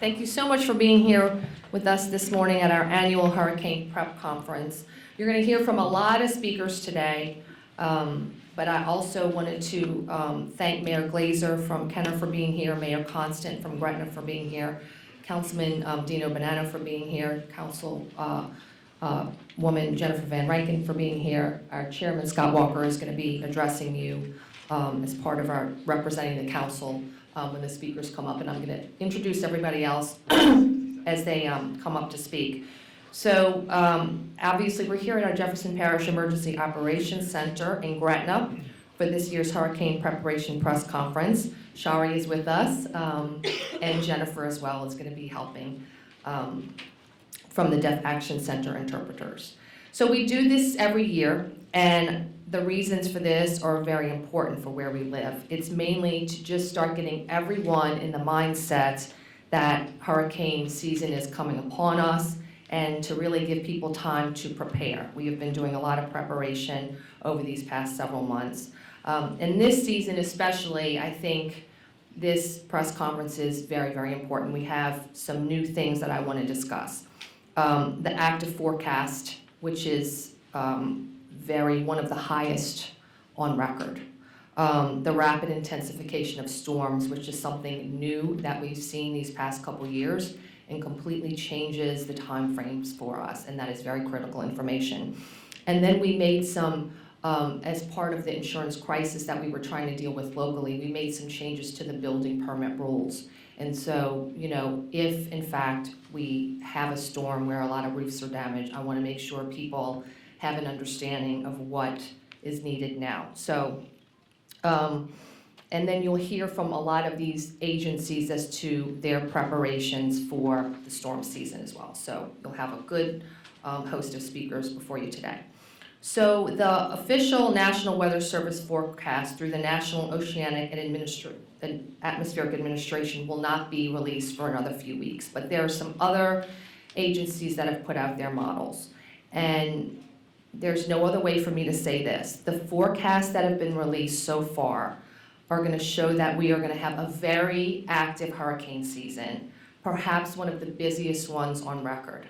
Thank you so much for being here with us this morning at our annual Hurricane Prep Conference. You're going to hear from a lot of speakers today, but I also wanted to thank Mayor Glazer from Kenner for being here, Mayor Constant from Gretna for being here, Councilman Dino Bonanno for being here, Councilwoman Jennifer Van Rankin for being here. Our Chairman Scott Walker is going to be addressing you as part of our representing the council when the speakers come up, and I'm going to introduce everybody else as they come up to speak. So obviously we're here at our Jefferson Parish Emergency Operations Center in Gretna for this year's Hurricane Preparation Press Conference. Shari is with us, and Jennifer as well is going to be helping from the Deaf Action Center interpreters. So we do this every year, and the reasons for this are very important for where we live. It's mainly to just start getting everyone in the mindset that hurricane season is coming upon us and to really give people time to prepare. We have been doing a lot of preparation over these past several months. And this season especially, I think this press conference is very, very important. We have some new things that I want to discuss. The active forecast, which is one of the highest on record. The rapid intensification of storms, which is something new that we've seen these past couple years and completely changes the time frames for us, and that is very critical information. And then we made some, as part of the insurance crisis that we were trying to deal with locally, we made some changes to the building permit rules. And so, you know, if in fact we have a storm where a lot of roofs are damaged, I want to make sure people have an understanding of what is needed now. So, and then you'll hear from a lot of these agencies as to their preparations for the storm season as well. So you'll have a good host of speakers before you today. So the official National Weather Service forecast through the National Oceanic and Atmospheric Administration will not be released for another few weeks, but there are some other agencies that have put out their models. And there's no other way for me to say this. The forecasts that have been released so far are going to show that we are going to have a very active hurricane season, perhaps one of the busiest ones on record.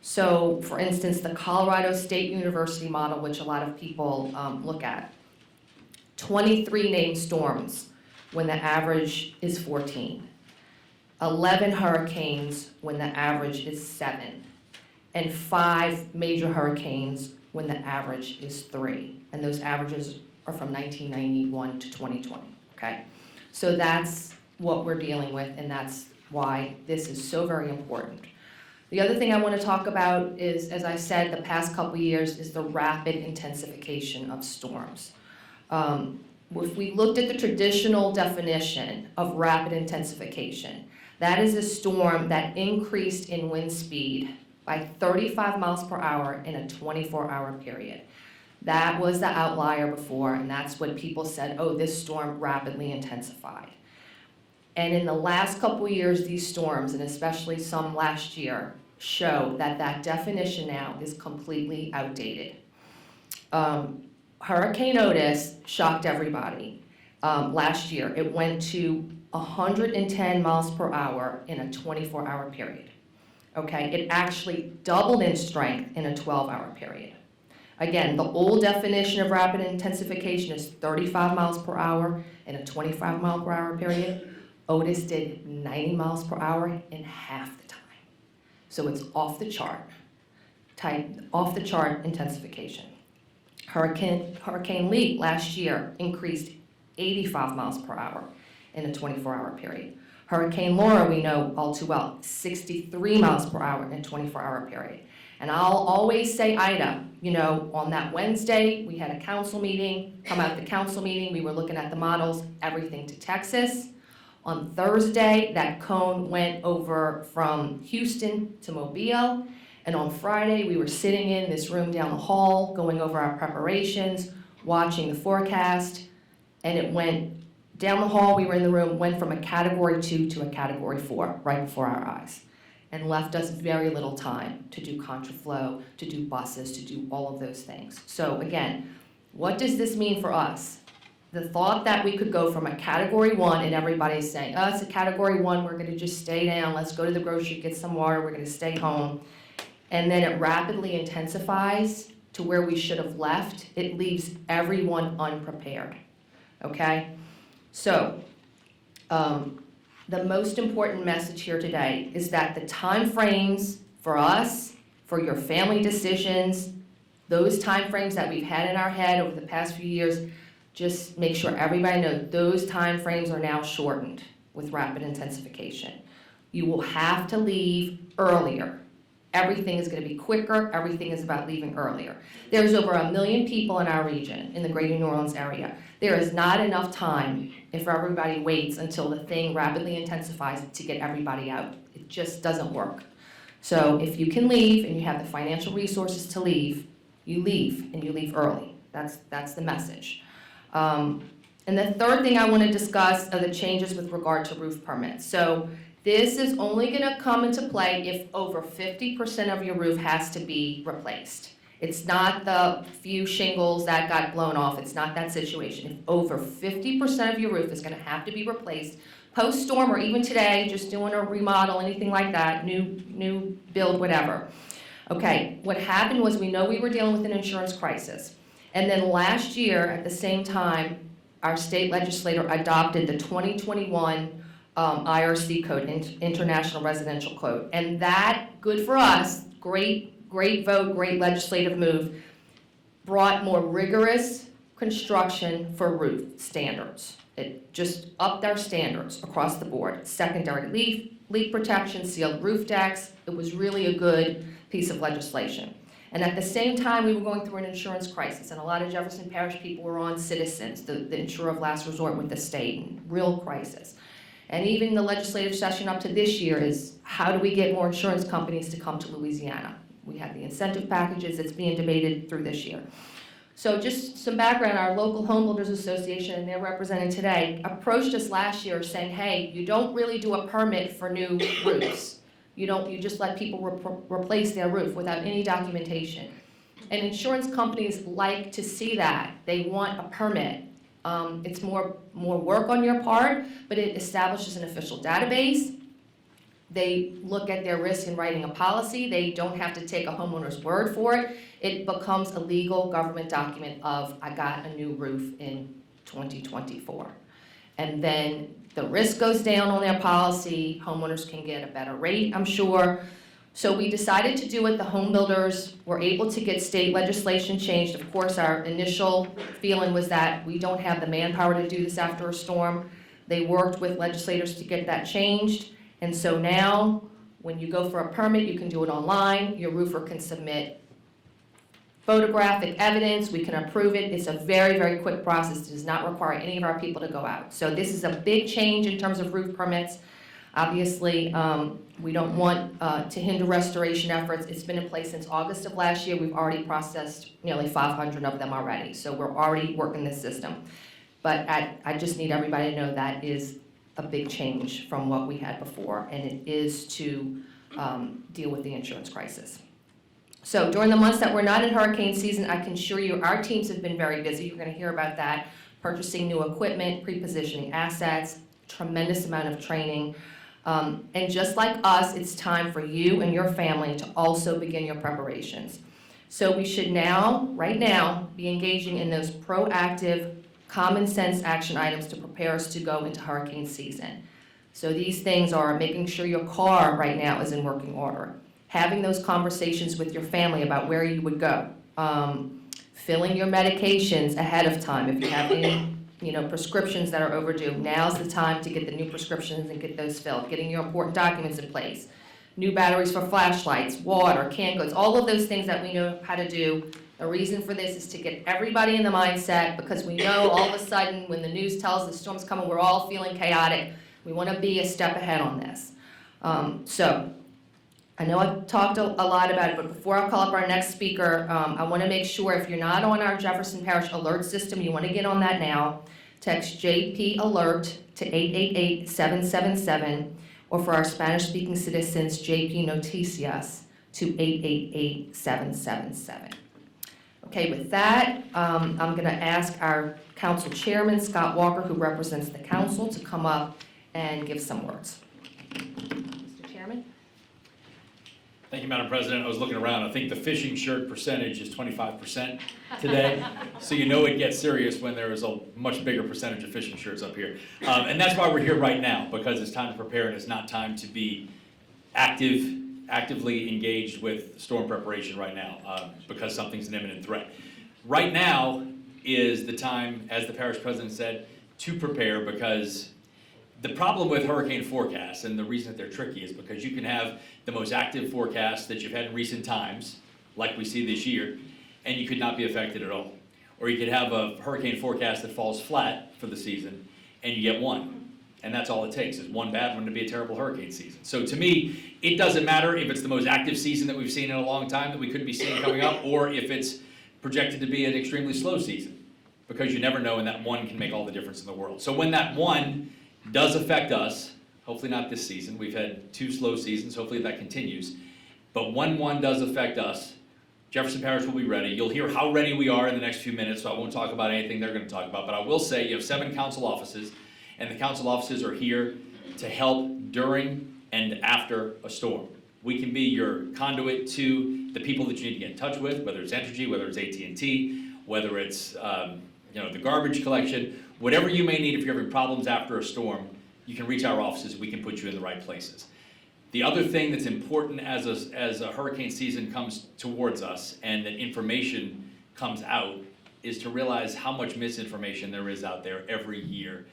So, for instance, the Colorado State University model, which a lot of people look at, 23 named storms when the average is 14, 11 hurricanes when the average is 7, and 5 major hurricanes when the average is 3. And those averages are from 1991 to 2020, okay? So that's what we're dealing with, and that's why this is so very important. The other thing I want to talk about is, as I said, the past couple years is the rapid intensification of storms. If we looked at the traditional definition of rapid intensification, that is a storm that increased in wind speed by 35 miles per hour in a 24-hour period. That was the outlier before, and that's what people said, oh, this storm rapidly intensified. And in the last couple of years, these storms, and especially some last year, show that that definition now is completely outdated. Hurricane Otis shocked everybody last year. It went to 110 miles per hour in a 24-hour period. Okay, it actually doubled in strength in a 12-hour period. Again, the old definition of rapid intensification is 35 miles per hour in a 25 mile per hour period. Otis did 90 miles per hour in half the time. So it's off the chart intensification. Hurricane Lee last year increased 85 miles per hour in a 24-hour period. Hurricane Laura, we know all too well, 63 miles per hour in a 24-hour period. And I'll always say Ida, you know, on that Wednesday, we had a council meeting, come out the council meeting, we were looking at the models, everything to Texas. On Thursday, that cone went over from Houston to Mobile. And on Friday, we were sitting in this room down the hall, going over our preparations, watching the forecast, and it went down the hall, we were in the room, went from a Category 2 to a Category 4 right before our eyes, and left us very little time to do contraflow, to do buses, to do all of those things. So again, what does this mean for us? the thought that we could go from a category 1 and everybody's saying, oh, it's a category 1, we're gonna just stay down, let's go to the grocery, get some water, we're gonna stay home. And then it rapidly intensifies to where we should have left. It leaves everyone unprepared, okay? So, the most important message here today is that the time frames for us, for your family decisions, those time frames that we've had in our head over the past few years, just make sure everybody knows those time frames are now shortened with rapid intensification. You will have to leave earlier. Everything is going to be quicker. Everything is about leaving earlier. There's over 1 million people in our region, in the greater New Orleans area. There is not enough time if everybody waits until the thing rapidly intensifies to get everybody out. It just doesn't work. So if you can leave and you have the financial resources to leave, you leave and you leave early. That's the message. And the third thing I want to discuss are the changes with regard to roof permits. So this is only going to come into play if over 50% of your roof has to be replaced. It's not the few shingles that got blown off. It's not that situation. If over 50% of your roof is going to have to be replaced post-storm or even today, just doing a remodel, anything like that, new build, whatever. Okay, what happened was we know we were dealing with an insurance crisis. And then last year, at the same time, our state legislator adopted the 2021 IRC code, International Residential Code. And that, good for us, great vote, great legislative move, brought more rigorous construction for roof standards. It just upped our standards across the board. Secondary leak protection, sealed roof decks. It was really a good piece of legislation. And at the same time, we were going through an insurance crisis, and a lot of Jefferson Parish people were on Citizens, the insurer of last resort with the state, and real crisis. And even the legislative session up to this year is, how do we get more insurance companies to come to Louisiana? We had the incentive packages that's being debated through this year. So just some background, our local Home Builders Association, and they're represented today, approached us last year saying, hey, you don't really do a permit for new roofs. You just let people replace their roof without any documentation. And insurance companies like to see that. They want a permit. It's more work on your part, but it establishes an official database. They look at their risk in writing a policy. They don't have to take a homeowner's word for it. It becomes a legal government document of, I got a new roof in 2024. And then the risk goes down on their policy. Homeowners can get a better rate, I'm sure. So we decided to do it. The home builders were able to get state legislation changed. Of course, our initial feeling was that we don't have the manpower to do this after a storm. They worked with legislators to get that changed. And so now, when you go for a permit, you can do it online. Your roofer can submit photographic evidence. We can approve it. It's a very, very quick process. It does not require any of our people to go out. So this is a big change in terms of roof permits. Obviously, we don't want to hinder restoration efforts. It's been in place since August of last year. We've already processed nearly 500 of them already. So we're already working this system. But I just need everybody to know that is a big change from what we had before, and it is to deal with the insurance crisis. So during the months that we're not in hurricane season, I can assure you our teams have been very busy. You're going to hear about that, purchasing new equipment, pre-positioning assets, tremendous amount of training. And just like us, it's time for you and your family to also begin your preparations. So we should now, right now, be engaging in those proactive, common sense action items to prepare us to go into hurricane season. So these things are making sure your car right now is in working order, having those conversations with your family about where you would go, filling your medications ahead of time. If you have any prescriptions that are overdue, now's the time to get the new prescriptions and get those filled, getting your important documents in place, new batteries for flashlights, water, canned goods, all of those things that we know how to do. The reason for this is to get everybody in the mindset, because we know all of a sudden when the news tells the storm's coming, we're all feeling chaotic. We want to be a step ahead on this. So I know I've talked a lot about it, but before I call up our next speaker, I want to make sure if you're not on our Jefferson Parish alert system, you want to get on that now. Text JP Alert to 888-777, or for our Spanish-speaking citizens, JP Noticias to 888-777. Okay, with that, I'm going to ask our Council Chairman Scott Walker, who represents the council, to come up and give some words. Mr. Chairman. Thank you, Madam President. I was looking around. I think the fishing shirt percentage is 25% today. So you know it gets serious when there is a much bigger percentage of fishing shirts up here. And that's why we're here right now, because it's time to prepare and it's not time to be actively engaged with storm preparation right now, because something's an imminent threat. Right now is the time, as the parish president said, to prepare, because the problem with hurricane forecasts, and the reason that they're tricky, is because you can have the most active forecast that you've had in recent times, like we see this year, and you could not be affected at all. Or you could have a hurricane forecast that falls flat for the season, and you get one. And that's all it takes, is one bad one to be a terrible hurricane season. So to me, it doesn't matter if it's the most active season that we've seen in a long time that we could be seeing coming up, or if it's projected to be an extremely slow season, because you never know, and that one can make all the difference in the world. So when that one does affect us, hopefully not this season, we've had 2 slow seasons, hopefully that continues, but when one does affect us, Jefferson Parish will be ready. You'll hear how ready we are in the next few minutes, so I won't talk about anything they're going to talk about, but I will say you have 7 council offices, and the council offices are here to help during and after a storm. We can be your conduit to the people that you need to get in touch with, whether it's Entergy, whether it's AT&T, whether it's the garbage collection, whatever you may need. If you're having problems after a storm, you can reach our offices. We can put you in the right places. The other thing that's important as a hurricane season comes towards us and that information comes out is to realize how much misinformation there is out there every year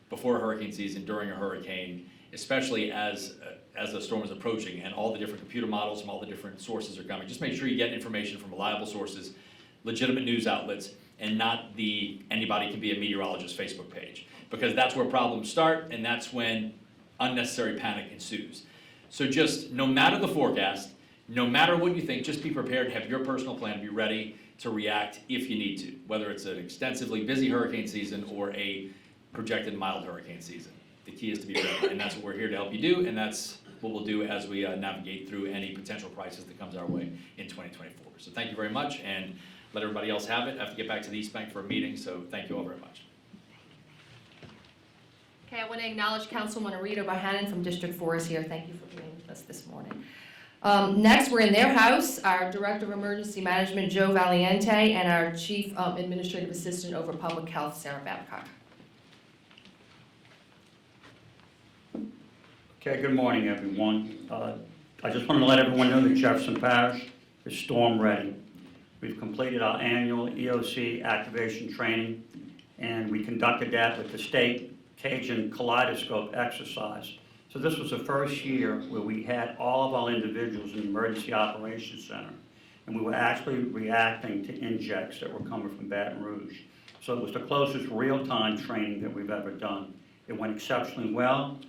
before a hurricane season, during a hurricane, especially as a storm is approaching and all the different computer models from all the different sources are coming. Just make sure you get information from reliable sources, legitimate news outlets, and not the anybody can be a meteorologist Facebook page, because that's where problems start and that's when unnecessary panic ensues. So just no matter the forecast, no matter what you think, just be prepared, have your personal plan, be ready to react if you need to, whether it's an extensively busy hurricane season or a projected mild hurricane season. The key is to be ready, and that's what we're here to help you do, and that's what we'll do as we navigate through any potential crisis that comes our way in 2024. So thank you very much, and let everybody else have it. I have to get back to the East Bank for a meeting, so thank you all very much. Okay, I want to acknowledge Councilwoman Rita Bohannon from District 4 is here. Thank you for being with us this morning. Next, we're in their house, our Director of Emergency Management, Joe Valiente, and our Chief Administrative Assistant over Public Health, Sarah Babcock. Okay, good morning, everyone. I just want to let everyone know that Jefferson Parish is storm ready. We've completed our annual EOC activation training, and we conducted that with the state Cajun Kaleidoscope exercise. So this was the first year where we had all of our individuals in the Emergency Operations Center, and we were actually reacting to injects that were coming from Baton Rouge. So it was the closest real-time training that we've ever done. It went exceptionally well.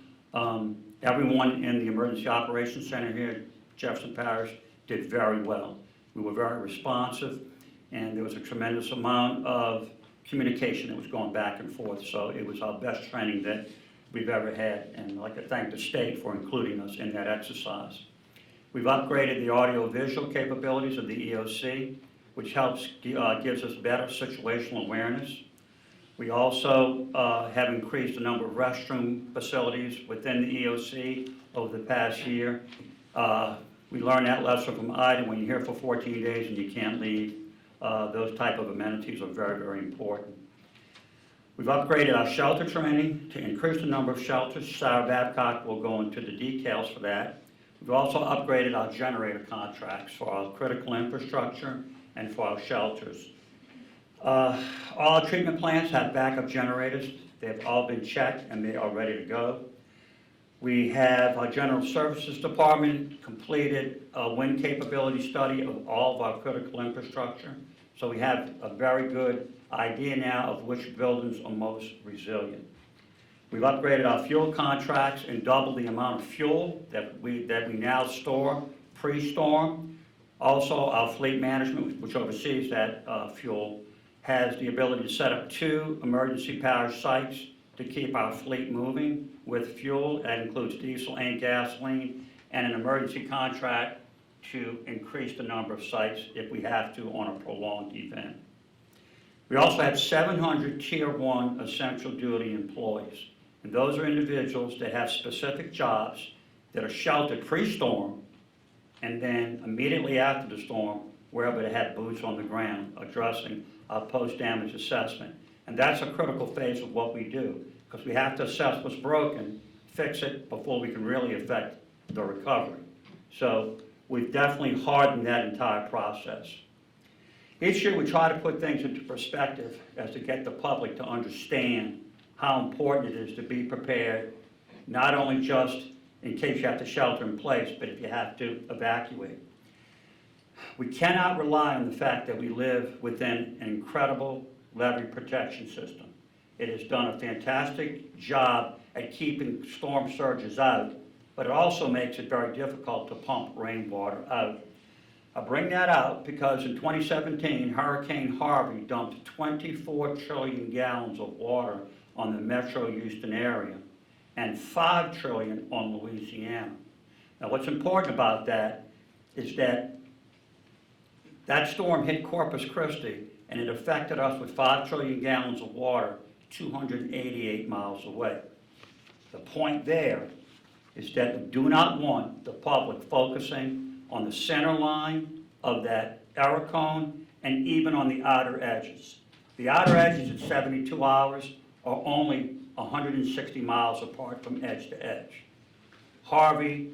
Everyone in the Emergency Operations Center here at Jefferson Parish did very well. We were very responsive, and there was a tremendous amount of communication that was going back and forth, so it was our best training that we've ever had, and I'd like to thank the state for including us in that exercise. We've upgraded the audio-visual capabilities of the EOC, which gives us better situational awareness. We also have increased the number of restroom facilities within the EOC over the past year. We learned that lesson from Ida. When you're here for 14 days and you can't leave, those type of amenities are very, very important. We've upgraded our shelter training to increase the number of shelters. Sarah Babcock will go into the details for that. We've also upgraded our generator contracts for our critical infrastructure and for our shelters. All our treatment plants have backup generators. They've all been checked and they are ready to go. We have our General Services Department completed a wind capability study of all of our critical infrastructure. So we have a very good idea now of which buildings are most resilient. We've upgraded our fuel contracts and doubled the amount of fuel that we now store pre-storm. Also, our fleet management, which oversees that fuel, has the ability to set up 2 emergency parish sites to keep our fleet moving with fuel. That includes diesel and gasoline, and an emergency contract to increase the number of sites if we have to on a prolonged event. We also have 700 Tier 1 essential duty employees. And those are individuals that have specific jobs that are sheltered pre-storm, and then immediately after the storm, we're able to have boots on the ground addressing post-damage assessment. And that's a critical phase of what we do, because we have to assess what's broken, fix it before we can really affect the recovery. So we've definitely hardened that entire process. Each year we try to put things into perspective as to get the public to understand how important it is to be prepared, not only just in case you have to shelter in place, but if you have to evacuate. We cannot rely on the fact that we live within an incredible levee protection system. It has done a fantastic job at keeping storm surges out, but it also makes it very difficult to pump rainwater out. I bring that out because in 2017, Hurricane Harvey dumped 24 trillion gallons of water on the Metro Houston area and 5 trillion on Louisiana. Now what's important about that is that that storm hit Corpus Christi and it affected us with 5 trillion gallons of water 288 miles away. The point there is that we do not want the public focusing on the center line of that error cone and even on the outer edges. The outer edges at 72 hours are only 160 miles apart from edge to edge. Harvey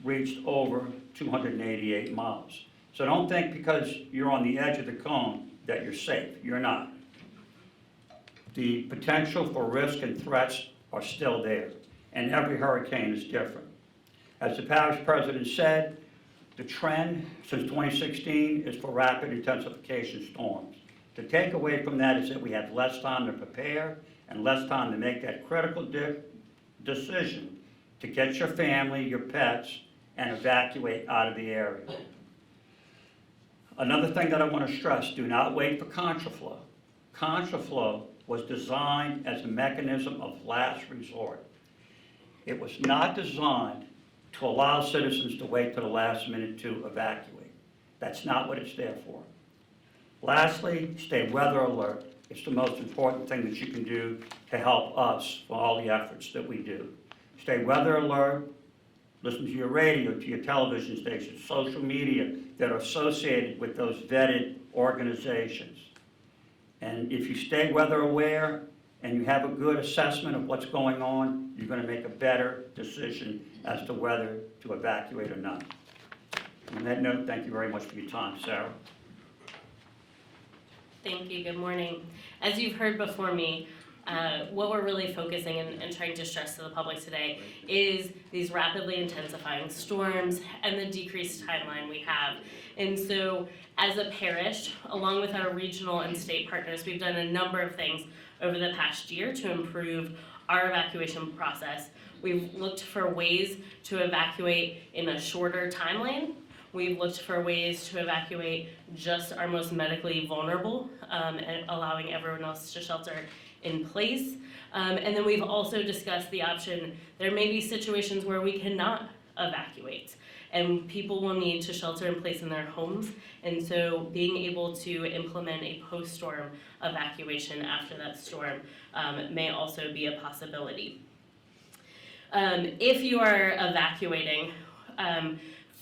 reached over 288 miles. So don't think because you're on the edge of the cone that you're safe. You're not. The potential for risk and threats are still there, and every hurricane is different. As the parish president said, the trend since 2016 is for rapid intensification storms. The takeaway from that is that we have less time to prepare and less time to make that critical decision to get your family, your pets, and evacuate out of the area. Another thing that I want to stress, do not wait for contraflow. Contraflow was designed as a mechanism of last resort. It was not designed to allow citizens to wait to the last minute to evacuate. That's not what it's there for. Lastly, stay weather alert. It's the most important thing that you can do to help us for all the efforts that we do. Stay weather alert, listen to your radio, to your television stations, social media that are associated with those vetted organizations. And if you stay weather aware and you have a good assessment of what's going on, you're going to make a better decision as to whether to evacuate or not. On that note, thank you very much for your time. Sarah? Thank you. Good morning. As you've heard before me, what we're really focusing and trying to stress to the public today is these rapidly intensifying storms and the decreased timeline we have. And so as a parish, along with our regional and state partners, we've done a number of things over the past year to improve our evacuation process. We've looked for ways to evacuate in a shorter timeline. We've looked for ways to evacuate just our most medically vulnerable and allowing everyone else to shelter in place. And then we've also discussed the option, there may be situations where we cannot evacuate and people will need to shelter in place in their homes. And so being able to implement a post-storm evacuation after that storm may also be a possibility. If you are evacuating,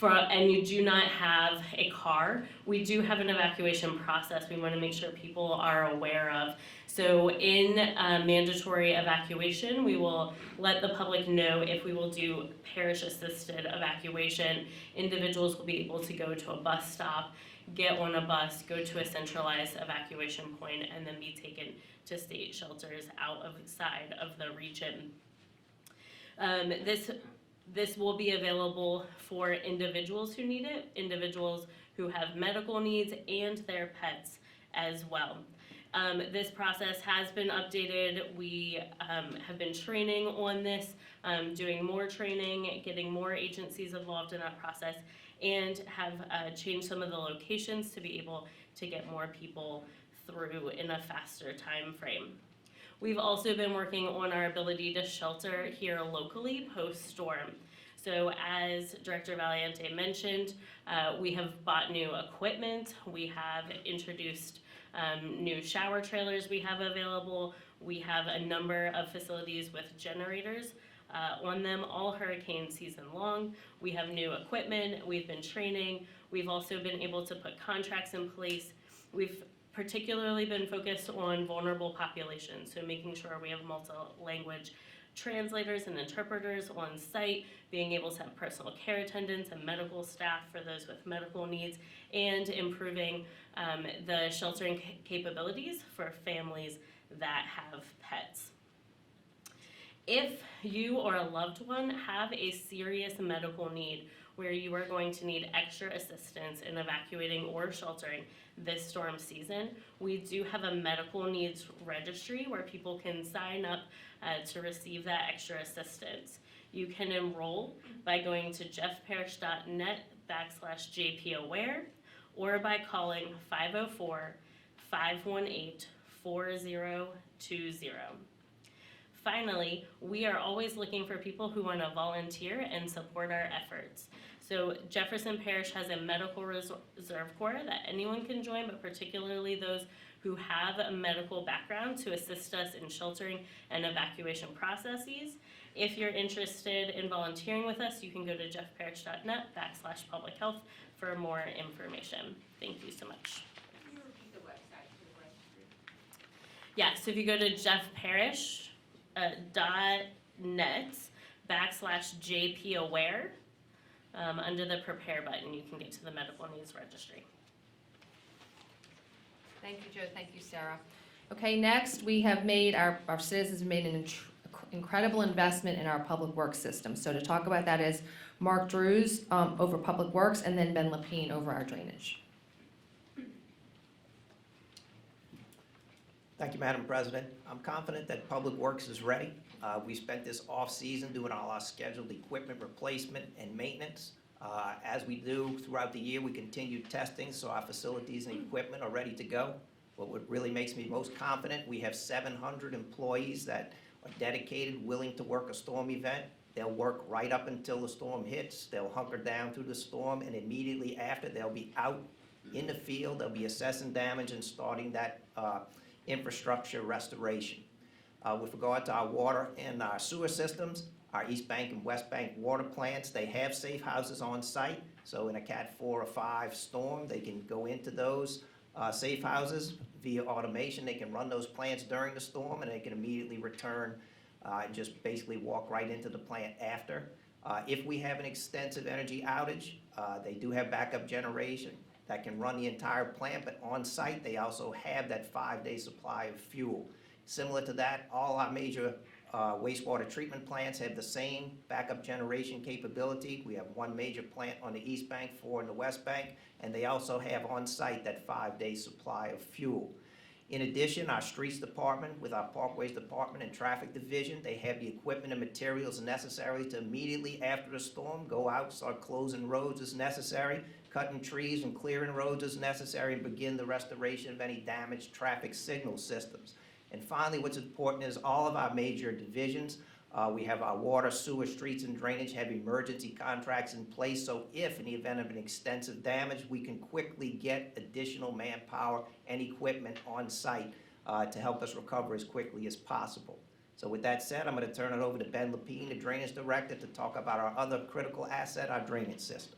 and you do not have a car, we do have an evacuation process we want to make sure people are aware of. So in mandatory evacuation, we will let the public know if we will do parish-assisted evacuation. Individuals will be able to go to a bus stop, get on a bus, go to a centralized evacuation point, and then be taken to state shelters outside of the region. This will be available for individuals who need it, individuals who have medical needs, and their pets as well. This process has been updated. We have been training on this, doing more training, getting more agencies involved in that process, and have changed some of the locations to be able to get more people through in a faster time frame. We've also been working on our ability to shelter here locally post-storm. So as Director Valiente mentioned, we have bought new equipment. We have introduced new shower trailers we have available. We have a number of facilities with generators on them all hurricane season long. We have new equipment, we've been training, we've also been able to put contracts in place. We've particularly been focused on vulnerable populations, so making sure we have multi-language translators and interpreters on site, being able to have personal care attendants and medical staff for those with medical needs, and improving the sheltering capabilities for families that have pets. If you or a loved one have a serious medical need where you are going to need extra assistance in evacuating or sheltering this storm season, we do have a medical needs registry where people can sign up to receive that extra assistance. You can enroll by going to jeffparish.net/JPAware or by calling 504-518-4020. Finally, we are always looking for people who want to volunteer and support our efforts. So Jefferson Parish has a medical reserve corps that anyone can join, but particularly those who have a medical background to assist us in sheltering and evacuation processes. If you're interested in volunteering with us, you can go to jeffparish.net/publichealth for more information. Thank you so much. Can you repeat the website for the registry? Yeah, so if you go to jeffparish.net/JPAware, under the prepare button, you can get to the medical needs registry. Thank you, Joe. Thank you, Sarah. Okay, next, we have made, our citizens have made an incredible investment in our public works system. So to talk about that is Mark Drews over Public Works, and then Ben Lapine over our drainage. Thank you, Madam President. I'm confident that Public Works is ready. We spent this off-season doing all our scheduled equipment replacement and maintenance. As we do throughout the year, we continue testing, so our facilities and equipment are ready to go. But what really makes me most confident, we have 700 employees that are dedicated, willing to work a storm event. They'll work right up until the storm hits. They'll hunker down through the storm, and immediately after, they'll be out in the field. They'll be assessing damage and starting that infrastructure restoration. With regard to our water and our sewer systems, our East Bank and West Bank water plants, they have safe houses on site. So in a Cat 4 or 5 storm, they can go into those safe houses via automation. They can run those plants during the storm, and they can immediately return and just basically walk right into the plant after. If we have an extensive energy outage, they do have backup generation that can run the entire plant, but on site, they also have that 5-day supply of fuel. Similar to that, all our major wastewater treatment plants have the same backup generation capability. We have 1 major plant on the East Bank, 4 in the West Bank, and they also have on site that 5-day supply of fuel. In addition, our streets department with our parkways department and traffic division, they have the equipment and materials necessary to immediately after the storm go out, start closing roads as necessary, cutting trees and clearing roads as necessary, and begin the restoration of any damaged traffic signal systems. And finally, what's important is all of our major divisions, we have our water, sewer, streets, and drainage have emergency contracts in place. So if in the event of an extensive damage, we can quickly get additional manpower and equipment on site to help us recover as quickly as possible. So with that said, I'm going to turn it over to Ben Lapine, the Drainage Director, to talk about our other critical asset, our drainage system.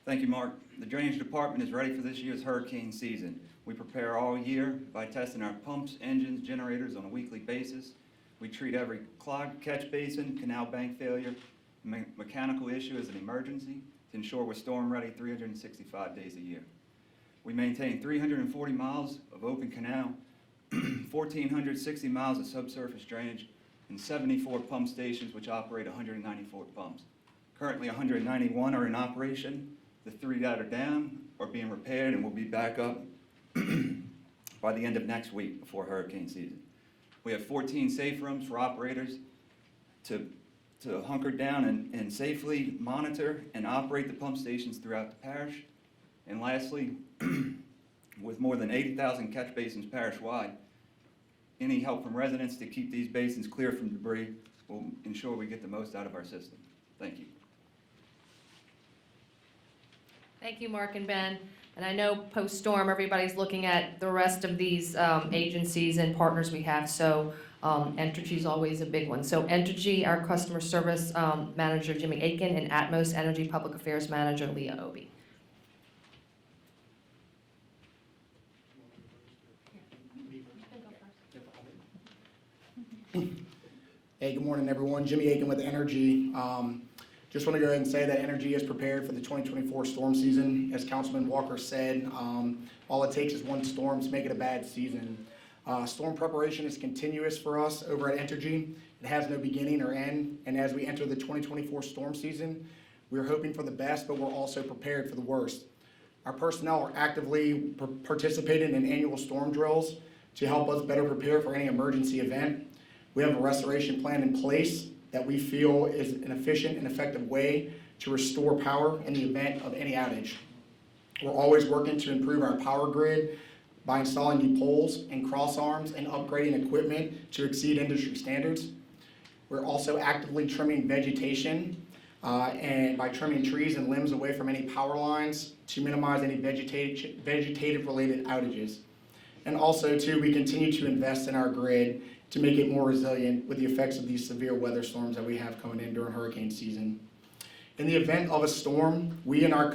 Thank you, Mark. The Drainage Department is ready for this year's hurricane season. We prepare all year by testing our pumps, engines, generators on a weekly basis. We treat every clogged catch basin, canal bank failure, mechanical issue as an emergency to ensure we're storm ready 365 days a year. We maintain 340 miles of open canal, 1,460 miles of subsurface drainage, and 74 pump stations which operate 194 pumps. Currently 191 are in operation. The 3 that are down are being repaired and will be back up by the end of next week before hurricane season. We have 14 safe rooms for operators to hunker down and safely monitor and operate the pump stations throughout the parish. And lastly, with more than 80,000 catch basins parish-wide, any help from residents to keep these basins clear from debris will ensure we get the most out of our system. Thank you. Thank you, Mark and Ben. And I know post-storm, everybody's looking at the rest of these agencies and partners we have, so Entergy is always a big one. So Entergy, our customer service manager, Jimmy Aiken, and Atmos Energy Public Affairs Manager, Leah Obie. Hey, good morning, everyone. Jimmy Aiken with Entergy. Just want to go ahead and say that Entergy is prepared for the 2024 storm season. As Councilman Walker said, all it takes is one storm to make it a bad season. Storm preparation is continuous for us over at Entergy. It has no beginning or end, and as we enter the 2024 storm season, we're hoping for the best, but we're also prepared for the worst. Our personnel are actively participating in annual storm drills to help us better prepare for any emergency event. We have a restoration plan in place that we feel is an efficient and effective way to restore power in the event of any outage. We're always working to improve our power grid by installing new poles and cross arms and upgrading equipment to exceed industry standards. We're also actively trimming vegetation and by trimming trees and limbs away from any power lines to minimize any vegetative related outages. And also too, we continue to invest in our grid to make it more resilient with the effects of these severe weather storms that we have coming in during hurricane season. In the event of a storm, we and our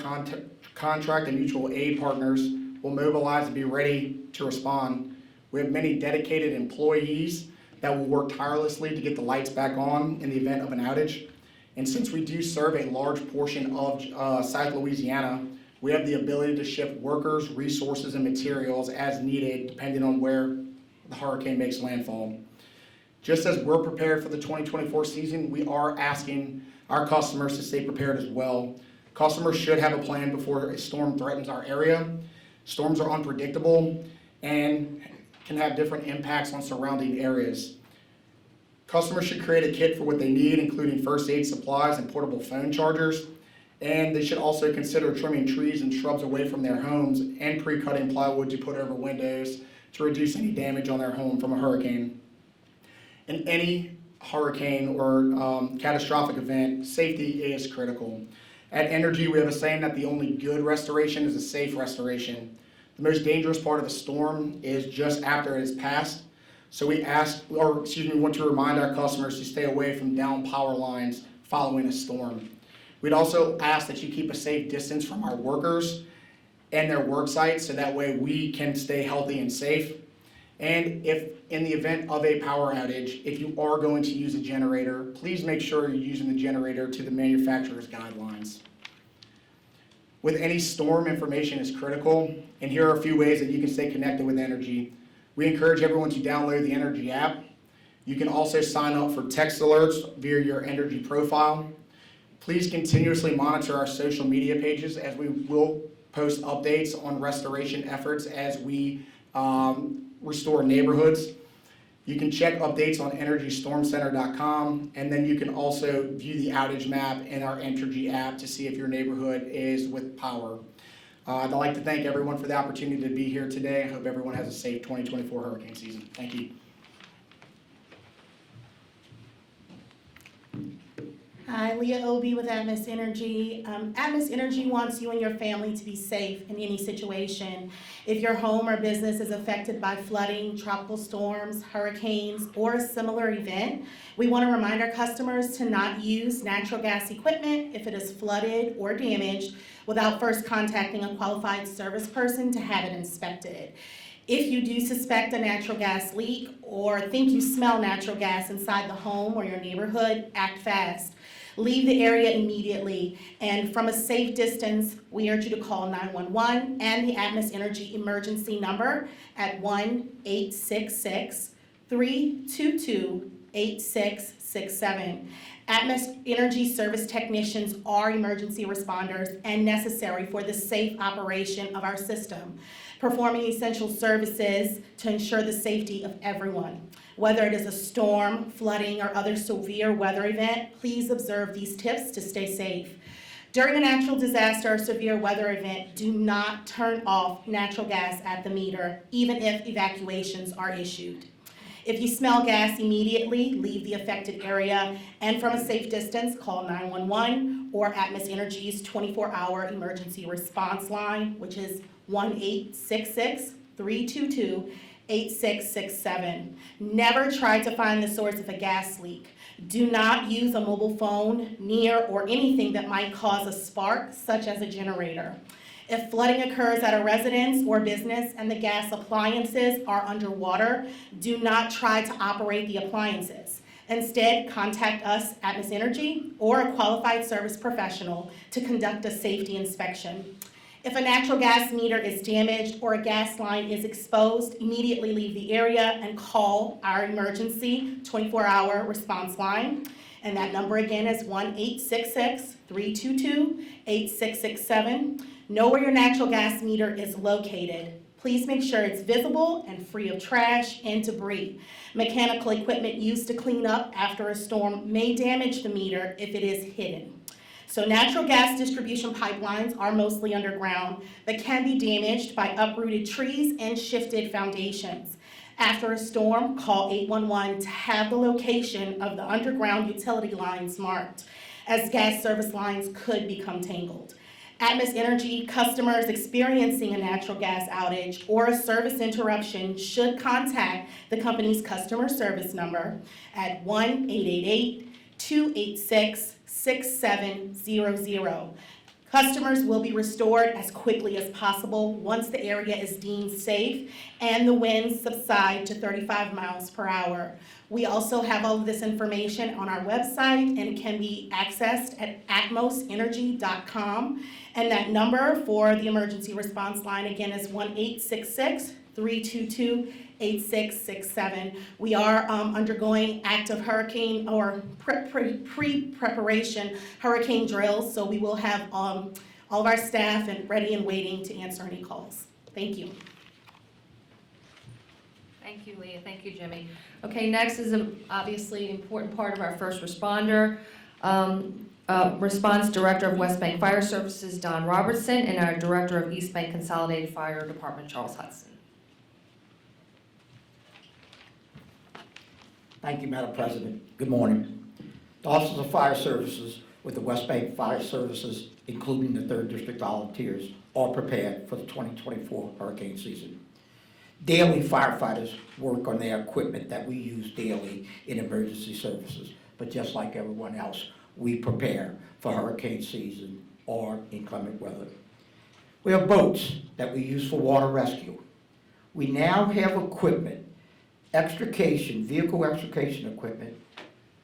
contract and mutual aid partners will mobilize and be ready to respond. We have many dedicated employees that will work tirelessly to get the lights back on in the event of an outage. And since we do serve a large portion of South Louisiana, we have the ability to shift workers, resources, and materials as needed depending on where the hurricane makes landfall. Just as we're prepared for the 2024 season, we are asking our customers to stay prepared as well. Customers should have a plan before a storm threatens our area. Storms are unpredictable and can have different impacts on surrounding areas. Customers should create a kit for what they need, including first aid supplies and portable phone chargers. And they should also consider trimming trees and shrubs away from their homes and pre-cutting plywood to put over windows to reduce any damage on their home from a hurricane. In any hurricane or catastrophic event, safety is critical. At Entergy, we have a saying that the only good restoration is a safe restoration. The most dangerous part of a storm is just after it has passed. So we want to remind our customers to stay away from down power lines following a storm. We'd also ask that you keep a safe distance from our workers and their work sites so that way we can stay healthy and safe. And if in the event of a power outage, if you are going to use a generator, please make sure you're using the generator to the manufacturer's guidelines. With any storm, information is critical, and here are a few ways that you can stay connected with Entergy. We encourage everyone to download the Entergy app. You can also sign up for text alerts via your Entergy profile. Please continuously monitor our social media pages as we will post updates on restoration efforts as we restore neighborhoods. You can check updates on EnergyStormCenter.com, and then you can also view the outage map in our Entergy app to see if your neighborhood is with power. I'd like to thank everyone for the opportunity to be here today. I hope everyone has a safe 2024 hurricane season. Thank you. Hi, Leah Obie with Atmos Energy. Atmos Energy wants you and your family to be safe in any situation. If your home or business is affected by flooding, tropical storms, hurricanes, or a similar event, we want to remind our customers to not use natural gas equipment if it is flooded or damaged without first contacting a qualified service person to have it inspected. If you do suspect a natural gas leak or think you smell natural gas inside the home or your neighborhood, act fast. Leave the area immediately, and from a safe distance, we urge you to call 911 and the Atmos Energy emergency number at 1-866-322-8667. Atmos Energy service technicians are emergency responders and necessary for the safe operation of our system, performing essential services to ensure the safety of everyone. Whether it is a storm, flooding, or other severe weather event, please observe these tips to stay safe. During a natural disaster or severe weather event, do not turn off natural gas at the meter, even if evacuations are issued. If you smell gas immediately, leave the affected area, and from a safe distance, call 911 or Atmos Energy's 24-hour emergency response line, which is 1-866-322-8667. Never try to find the source of a gas leak. Do not use a mobile phone near or anything that might cause a spark, such as a generator. If flooding occurs at a residence or business and the gas appliances are underwater, do not try to operate the appliances. Instead, contact us, Atmos Energy, or a qualified service professional to conduct a safety inspection. If a natural gas meter is damaged or a gas line is exposed, immediately leave the area and call our emergency 24-hour response line. And that number again is 1-866-322-8667. Know where your natural gas meter is located. Please make sure it's visible and free of trash and debris. Mechanical equipment used to clean up after a storm may damage the meter if it is hidden. So natural gas distribution pipelines are mostly underground, but can be damaged by uprooted trees and shifted foundations. After a storm, call 811 to have the location of the underground utility lines marked, as gas service lines could become tangled. Atmos Energy customers experiencing a natural gas outage or a service interruption should contact the company's customer service number at 1-888-286-6700. Customers will be restored as quickly as possible once the area is deemed safe and the winds subside to 35 miles per hour. We also have all of this information on our website, and it can be accessed at atmosenergy.com. And that number for the emergency response line again is 1-866-322-8667. We are undergoing active hurricane or pre-preparation hurricane drills, so we will have all of our staff ready and waiting to answer any calls. Thank you. Thank you, Leah. Thank you, Jimmy. Okay, next is obviously an important part of our first responder. Response Director of West Bank Fire Services, Don Robertson, and our Director of East Bank Consolidated Fire Department, Charles Hudson. Thank you, Madam President. Good morning. The Officers of Fire Services with the West Bank Fire Services, including the 3rd District Volunteers, are prepared for the 2024 hurricane season. Daily, firefighters work on their equipment that we use daily in emergency services, but just like everyone else, we prepare for hurricane season or inclement weather. We have boats that we use for water rescue. We now have equipment, vehicle extrication equipment,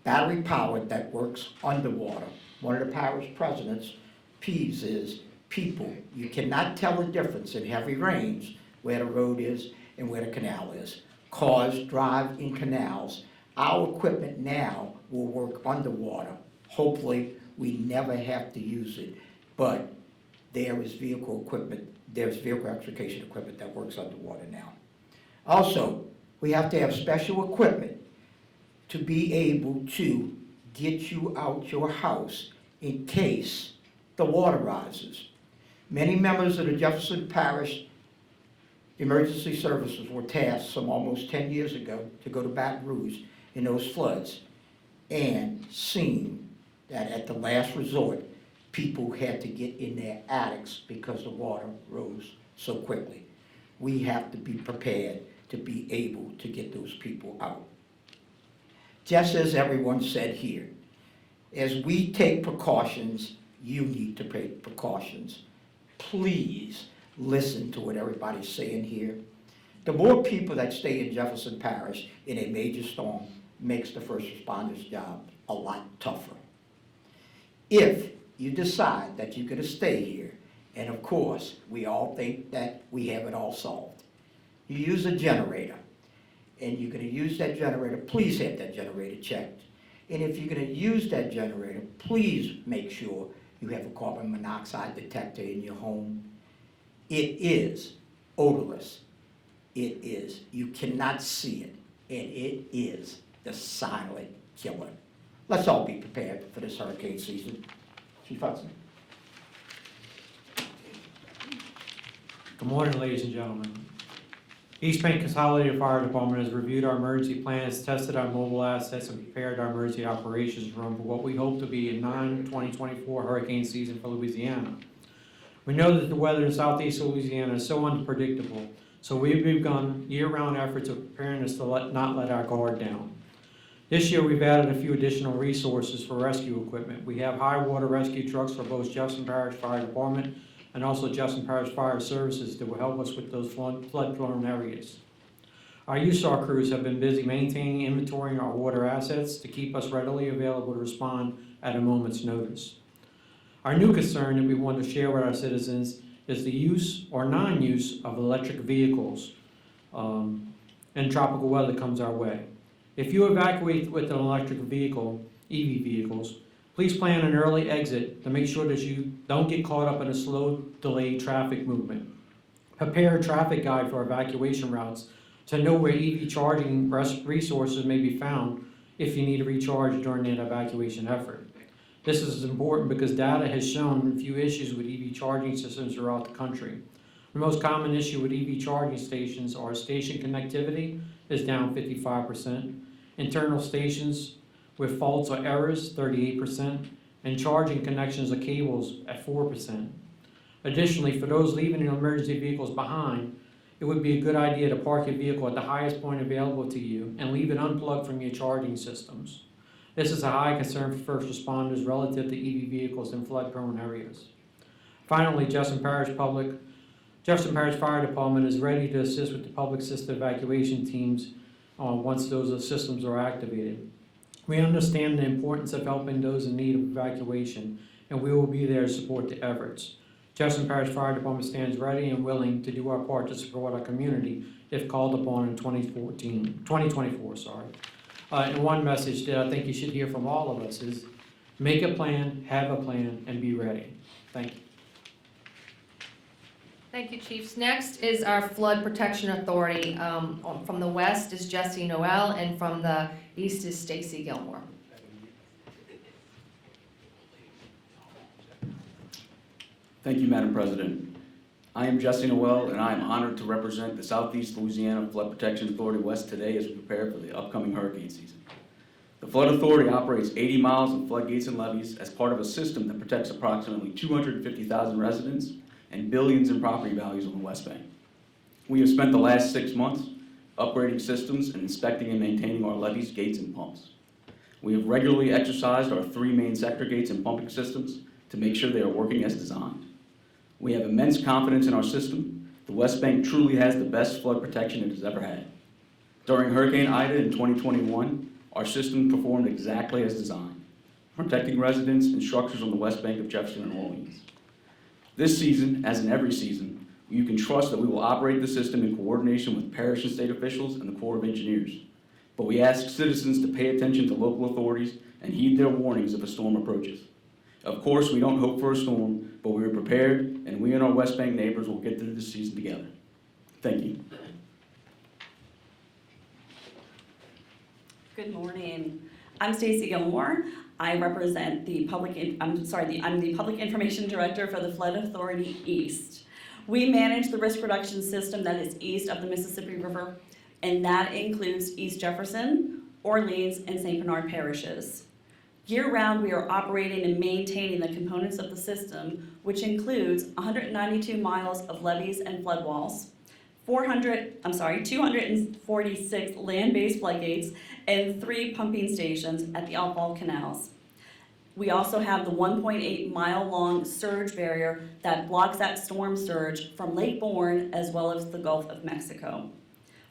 battery powered, that works underwater. One of the parish president's peeves is people. You cannot tell the difference in heavy rains where the road is and where the canal is. Cars drive in canals. Our equipment now will work underwater. Hopefully, we never have to use it, but there's vehicle extrication equipment that works underwater now. Also, we have to have special equipment to be able to get you out your house in case the water rises. Many members of the Jefferson Parish Emergency Services were tasked some almost 10 years ago to go to Baton Rouge in those floods, and seen that at the last resort, people had to get in their attics because the water rose so quickly. We have to be prepared to be able to get those people out. Just as everyone said here, as we take precautions, you need to take precautions. Please listen to what everybody's saying here. The more people that stay in Jefferson Parish in a major storm makes the first responders' job a lot tougher. If you decide that you're going to stay here, and of course, we all think that we have it all solved, you use a generator, and you're going to use that generator, please have that generator checked. And if you're going to use that generator, please make sure you have a carbon monoxide detector in your home. It is odorless. It is. You cannot see it, and it is the silent killer. Let's all be prepared for this hurricane season. Chief Hudson. Good morning, ladies and gentlemen. East Bank Consolidated Fire Department has reviewed our emergency plans, tested our mobile assets, and prepared our emergency operations room for what we hope to be a non-2024 hurricane season for Louisiana. We know that the weather in southeast Louisiana is so unpredictable, so we've begun year-round efforts of preparing us to not let our guard down. This year, we've added a few additional resources for rescue equipment. We have high water rescue trucks for both Jefferson Parish Fire Department and also Jefferson Parish Fire Services that will help us with those flood-prone areas. Our USAR crews have been busy maintaining and inventorying our water assets to keep us readily available to respond at a moment's notice. Our new concern that we want to share with our citizens is the use or non-use of electric vehicles and tropical weather comes our way. If you evacuate with an electric vehicle, EV vehicles, please plan an early exit to make sure that you don't get caught up in a slow, delayed traffic movement. Prepare a traffic guide for evacuation routes to know where EV charging resources may be found if you need to recharge during that evacuation effort. This is important because data has shown a few issues with EV charging systems throughout the country. The most common issue with EV charging stations are station connectivity is down 55%, internal stations with faults or errors 38%, and charging connections of cables at 4%. Additionally, for those leaving your emergency vehicles behind, it would be a good idea to park your vehicle at the highest point available to you and leave it unplugged from your charging systems. This is a high concern for first responders relative to EV vehicles in flood-prone areas. Finally, Jefferson Parish Fire Department is ready to assist with the public system evacuation teams once those systems are activated. We understand the importance of helping those in need of evacuation, and we will be there to support the efforts. Jefferson Parish Fire Department stands ready and willing to do our part to support our community if called upon in 2024. And one message that I think you should hear from all of us is make a plan, have a plan, and be ready. Thank you. Thank you, Chiefs. Next is our Flood Protection Authority. From the west is Jesse Noel, and from the east is Stacy Gilmore. Thank you, Madam President. I am Jesse Noel, and I am honored to represent the Southeast Louisiana Flood Protection Authority West today as we prepare for the upcoming hurricane season. The Flood Authority operates 80 miles of floodgates and levees as part of a system that protects approximately 250,000 residents and billions in property values on the West Bank. We have spent the last 6 months upgrading systems and inspecting and maintaining our levees, gates, and pumps. We have regularly exercised our 3 main sector gates and pumping systems to make sure they are working as designed. We have immense confidence in our system. The West Bank truly has the best flood protection it has ever had. During Hurricane Ida in 2021, our system performed exactly as designed, protecting residents and structures on the West Bank of Jefferson and Orleans. This season, as in every season, you can trust that we will operate the system in coordination with parish and state officials and the Corps of Engineers. But we ask citizens to pay attention to local authorities and heed their warnings if a storm approaches. Of course, we don't hope for a storm, but we are prepared, and we and our West Bank neighbors will get through this season together. Thank you. Good morning. I'm Stacy Gilmore. I represent the I'm the Public Information Director for the Flood Authority East. We manage the risk reduction system that is east of the Mississippi River, and that includes East Jefferson, Orleans, and St. Bernard parishes. Year-round, we are operating and maintaining the components of the system, which includes 192 miles of levees and flood walls, 246 land-based floodgates, and 3 pumping stations at the outfall canals. We also have the 1.8-mile-long surge barrier that blocks that storm surge from Lake Bourne as well as the Gulf of Mexico.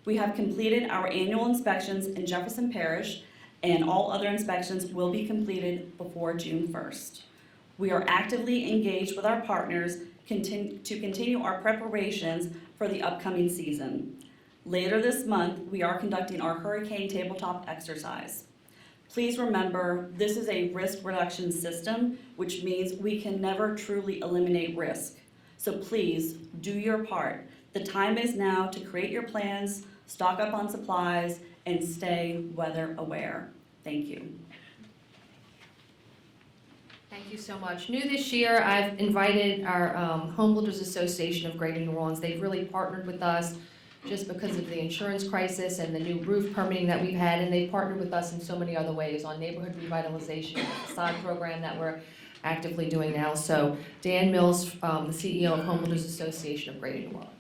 We have completed our annual inspections in Jefferson Parish, and all other inspections will be completed before June 1st. We are actively engaged with our partners to continue our preparations for the upcoming season. Later this month, we are conducting our hurricane tabletop exercise. Please remember, this is a risk reduction system, which means we can never truly eliminate risk. So please do your part. The time is now to create your plans, stock up on supplies, and stay weather aware. Thank you. Thank you so much. New this year, I've invited our Home Builders Association of Greater New Orleans. They've really partnered with us just because of the insurance crisis and the new roof permitting that we've had, and they've partnered with us in so many other ways on neighborhood revitalization, the facade program that we're actively doing now. So Dan Mills, the CEO of Homebuilders Association of Greater New Orleans.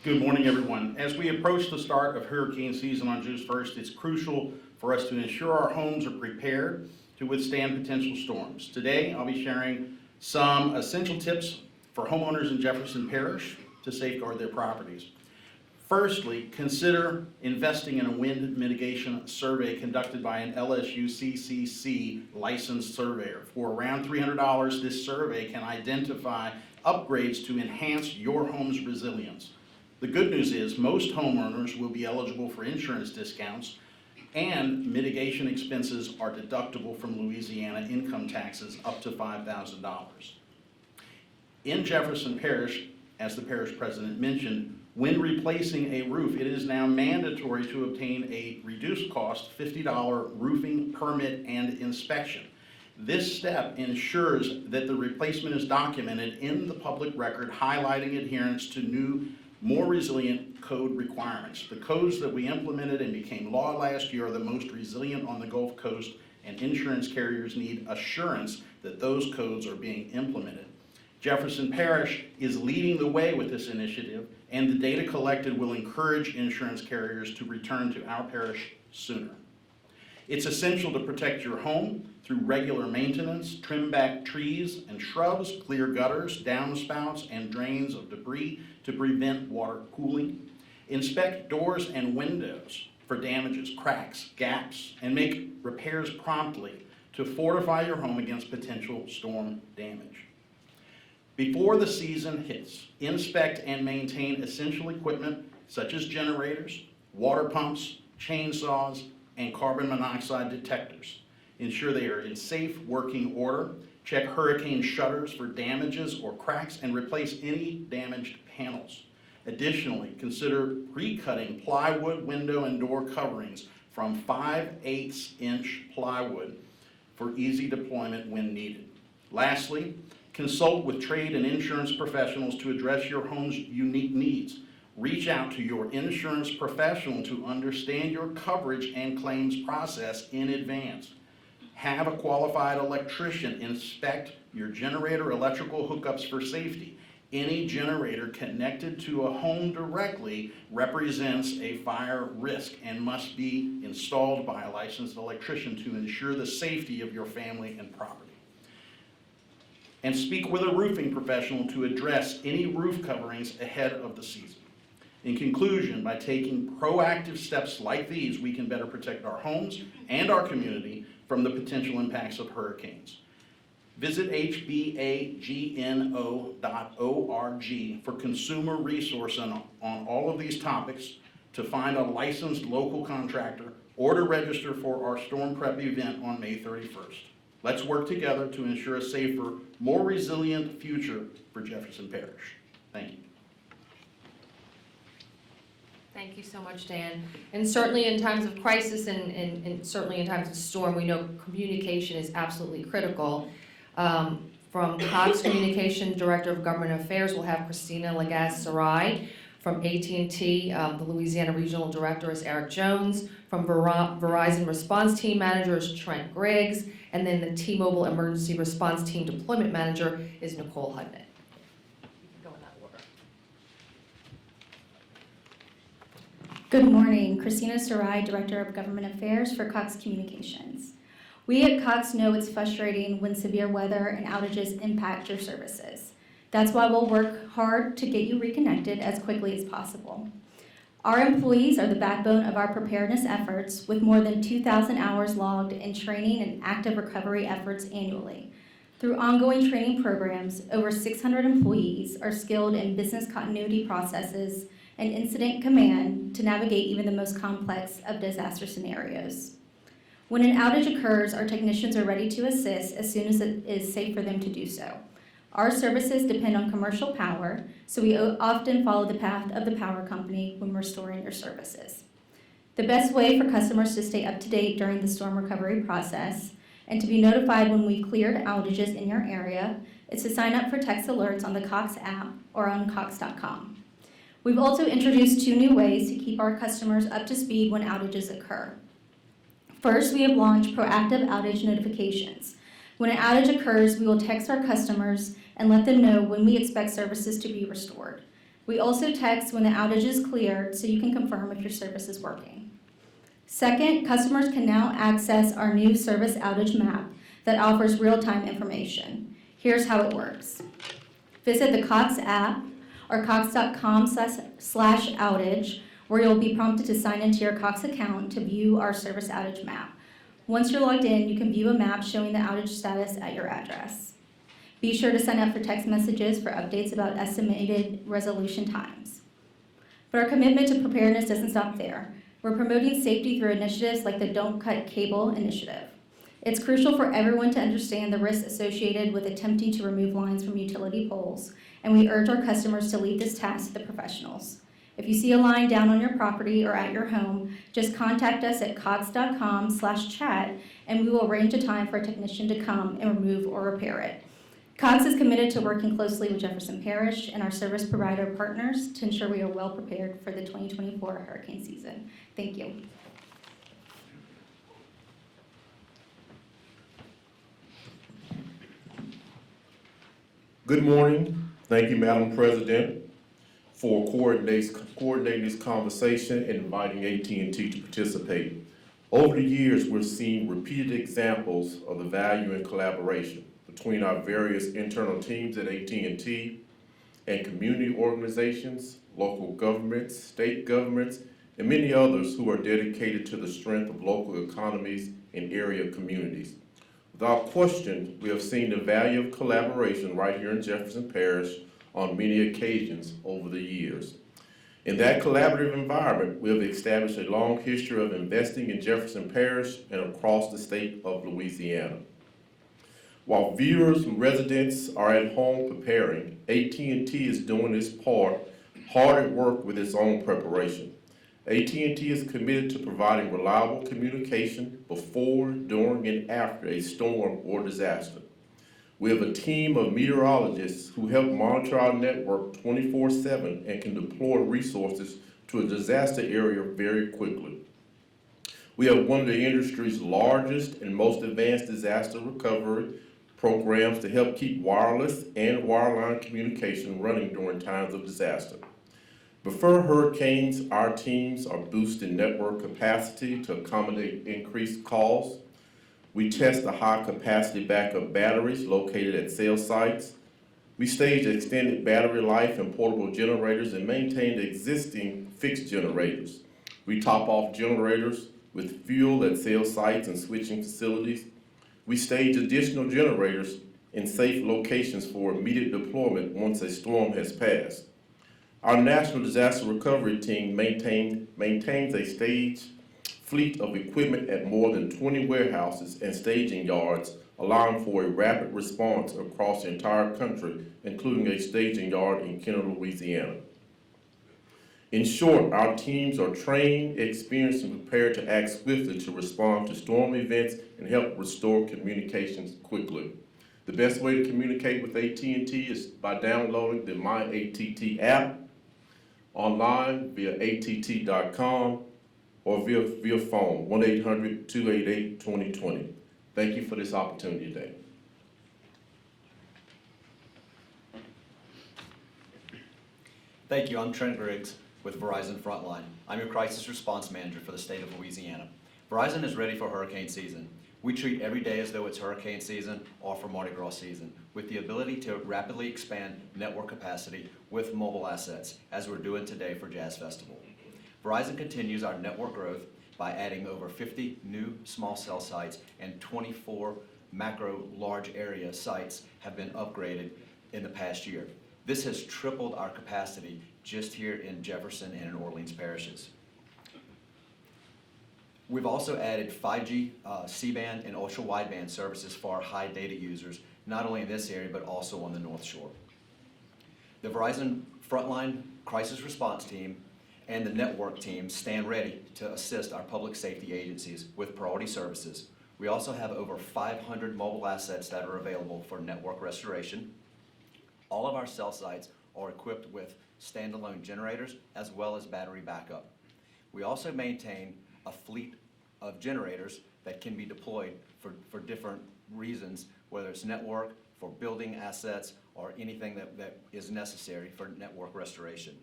Good morning, everyone. As we approach the start of hurricane season on June 1st, it's crucial for us to ensure our homes are prepared to withstand potential storms. Today, I'll be sharing some essential tips for homeowners in Jefferson Parish to safeguard their properties. Firstly, consider investing in a wind mitigation survey conducted by an LSU CCC licensed surveyor. For around $300, this survey can identify upgrades to enhance your home's resilience. The good news is most homeowners will be eligible for insurance discounts, and mitigation expenses are deductible from Louisiana income taxes up to $5,000. In Jefferson Parish, as the parish president mentioned, when replacing a roof, it is now mandatory to obtain a reduced cost $50 roofing permit and inspection. This step ensures that the replacement is documented in the public record, highlighting adherence to new, more resilient code requirements. The codes that we implemented and became law last year are the most resilient on the Gulf Coast, and insurance carriers need assurance that those codes are being implemented. Jefferson Parish is leading the way with this initiative, and the data collected will encourage insurance carriers to return to our parish sooner. It's essential to protect your home through regular maintenance, trim back trees and shrubs, clear gutters, downspouts, and drains of debris to prevent water pooling. Inspect doors and windows for damages, cracks, gaps, and make repairs promptly to fortify your home against potential storm damage. Before the season hits, inspect and maintain essential equipment such as generators, water pumps, chainsaws, and carbon monoxide detectors. Ensure they are in safe working order. Check hurricane shutters for damages or cracks and replace any damaged panels. Additionally, consider pre-cutting plywood window and door coverings from 5/8 inch plywood for easy deployment when needed. Lastly, consult with trade and insurance professionals to address your home's unique needs. Reach out to your insurance professional to understand your coverage and claims process in advance. Have a qualified electrician inspect your generator electrical hookups for safety. Any generator connected to a home directly represents a fire risk and must be installed by a licensed electrician to ensure the safety of your family and property. And speak with a roofing professional to address any roof coverings ahead of the season. In conclusion, by taking proactive steps like these, we can better protect our homes and our community from the potential impacts of hurricanes. Visit hbagno.org for consumer resource on all of these topics, to find a licensed local contractor, or to register for our storm prep event on May 31st. Let's work together to ensure a safer, more resilient future for Jefferson Parish. Thank you. Thank you so much, Dan. And certainly in times of crisis and certainly in times of storm, we know communication is absolutely critical. From Cox Communications, Director of Government Affairs, we'll have Christina Lagasse-Sarai. From AT&T, the Louisiana Regional Director is Eric Jones. From Verizon Response Team Manager is Trent Griggs. And then the T-Mobile Emergency Response Team Deployment Manager is Nicole Hudnett. Go in that order. Good morning, Christina Sarai, Director of Government Affairs for Cox Communications. We at Cox know it's frustrating when severe weather and outages impact your services. That's why we'll work hard to get you reconnected as quickly as possible. Our employees are the backbone of our preparedness efforts, with more than 2,000 hours logged in training and active recovery efforts annually. Through ongoing training programs, over 600 employees are skilled in business continuity processes and incident command to navigate even the most complex of disaster scenarios. When an outage occurs, our technicians are ready to assist as soon as it is safe for them to do so. Our services depend on commercial power, so we often follow the path of the power company when restoring your services. The best way for customers to stay up to date during the storm recovery process and to be notified when we've cleared outages in your area is to sign up for text alerts on the Cox app or on Cox.com. We've also introduced 2 new ways to keep our customers up to speed when outages occur. First, we have launched proactive outage notifications. When an outage occurs, we will text our customers and let them know when we expect services to be restored. We also text when the outage is cleared so you can confirm if your service is working. Second, customers can now access our new service outage map that offers real-time information. Here's how it works. Visit the Cox app or cox.com/outage, where you'll be prompted to sign into your Cox account to view our service outage map. Once you're logged in, you can view a map showing the outage status at your address. Be sure to sign up for text messages for updates about estimated resolution times. But our commitment to preparedness doesn't stop there. We're promoting safety through initiatives like the Don't Cut Cable initiative. It's crucial for everyone to understand the risks associated with attempting to remove lines from utility poles, and we urge our customers to leave this task to the professionals. If you see a line down on your property or at your home, just contact us at cox.com/chat, and we will arrange a time for a technician to come and remove or repair it. Cox is committed to working closely with Jefferson Parish and our service provider partners to ensure we are well prepared for the 2024 hurricane season. Thank you. Good morning. Thank you, Madam President, for coordinating this conversation and inviting AT&T to participate. Over the years, we're seeing repeated examples of the value in collaboration between our various internal teams at AT&T and community organizations, local governments, state governments, and many others who are dedicated to the strength of local economies and area communities. Without question, we have seen the value of collaboration right here in Jefferson Parish on many occasions over the years. In that collaborative environment, we have established a long history of investing in Jefferson Parish and across the state of Louisiana. While viewers and residents are at home preparing, AT&T is doing its part, hard at work with its own preparation. AT&T is committed to providing reliable communication before, during, and after a storm or disaster. We have a team of meteorologists who help monitor our network 24/7 and can deploy resources to a disaster area very quickly. We have one of the industry's largest and most advanced disaster recovery programs to help keep wireless and wireline communication running during times of disaster. Before hurricanes, our teams are boosting network capacity to accommodate increased calls. We test the high-capacity backup batteries located at cell sites. We stage extended battery life and portable generators and maintain the existing fixed generators. We top off generators with fuel at cell sites and switching facilities. We stage additional generators in safe locations for immediate deployment once a storm has passed. Our National Disaster Recovery Team maintains a staged fleet of equipment at more than 20 warehouses and staging yards, allowing for a rapid response across the entire country, including a staging yard in Kenner, Louisiana. In short, our teams are trained, experienced, and prepared to act swiftly to respond to storm events and help restore communications quickly. The best way to communicate with AT&T is by downloading the My ATT app, online via att.com, or via phone, 1-800-288-2020. Thank you for this opportunity today. Thank you. I'm Trent Griggs with Verizon Frontline. I'm your crisis response manager for the state of Louisiana. Verizon is ready for hurricane season. We treat every day as though it's hurricane season or for Mardi Gras season, with the ability to rapidly expand network capacity with mobile assets, as we're doing today for Jazz Festival. Verizon continues our network growth by adding over 50 new small cell sites, and 24 macro large area sites have been upgraded in the past year. This has tripled our capacity just here in Jefferson and in Orleans parishes. We've also added 5G, C-band, and ultra-wideband services for our high data users, not only in this area, but also on the North Shore. The Verizon Frontline Crisis Response Team and the network team stand ready to assist our public safety agencies with priority services, We also have over 500 mobile assets that are available for network restoration. All of our cell sites are equipped with standalone generators as well as battery backup. We also maintain a fleet of generators that can be deployed for different reasons, whether it's network, for building assets, or anything that is necessary for network restoration.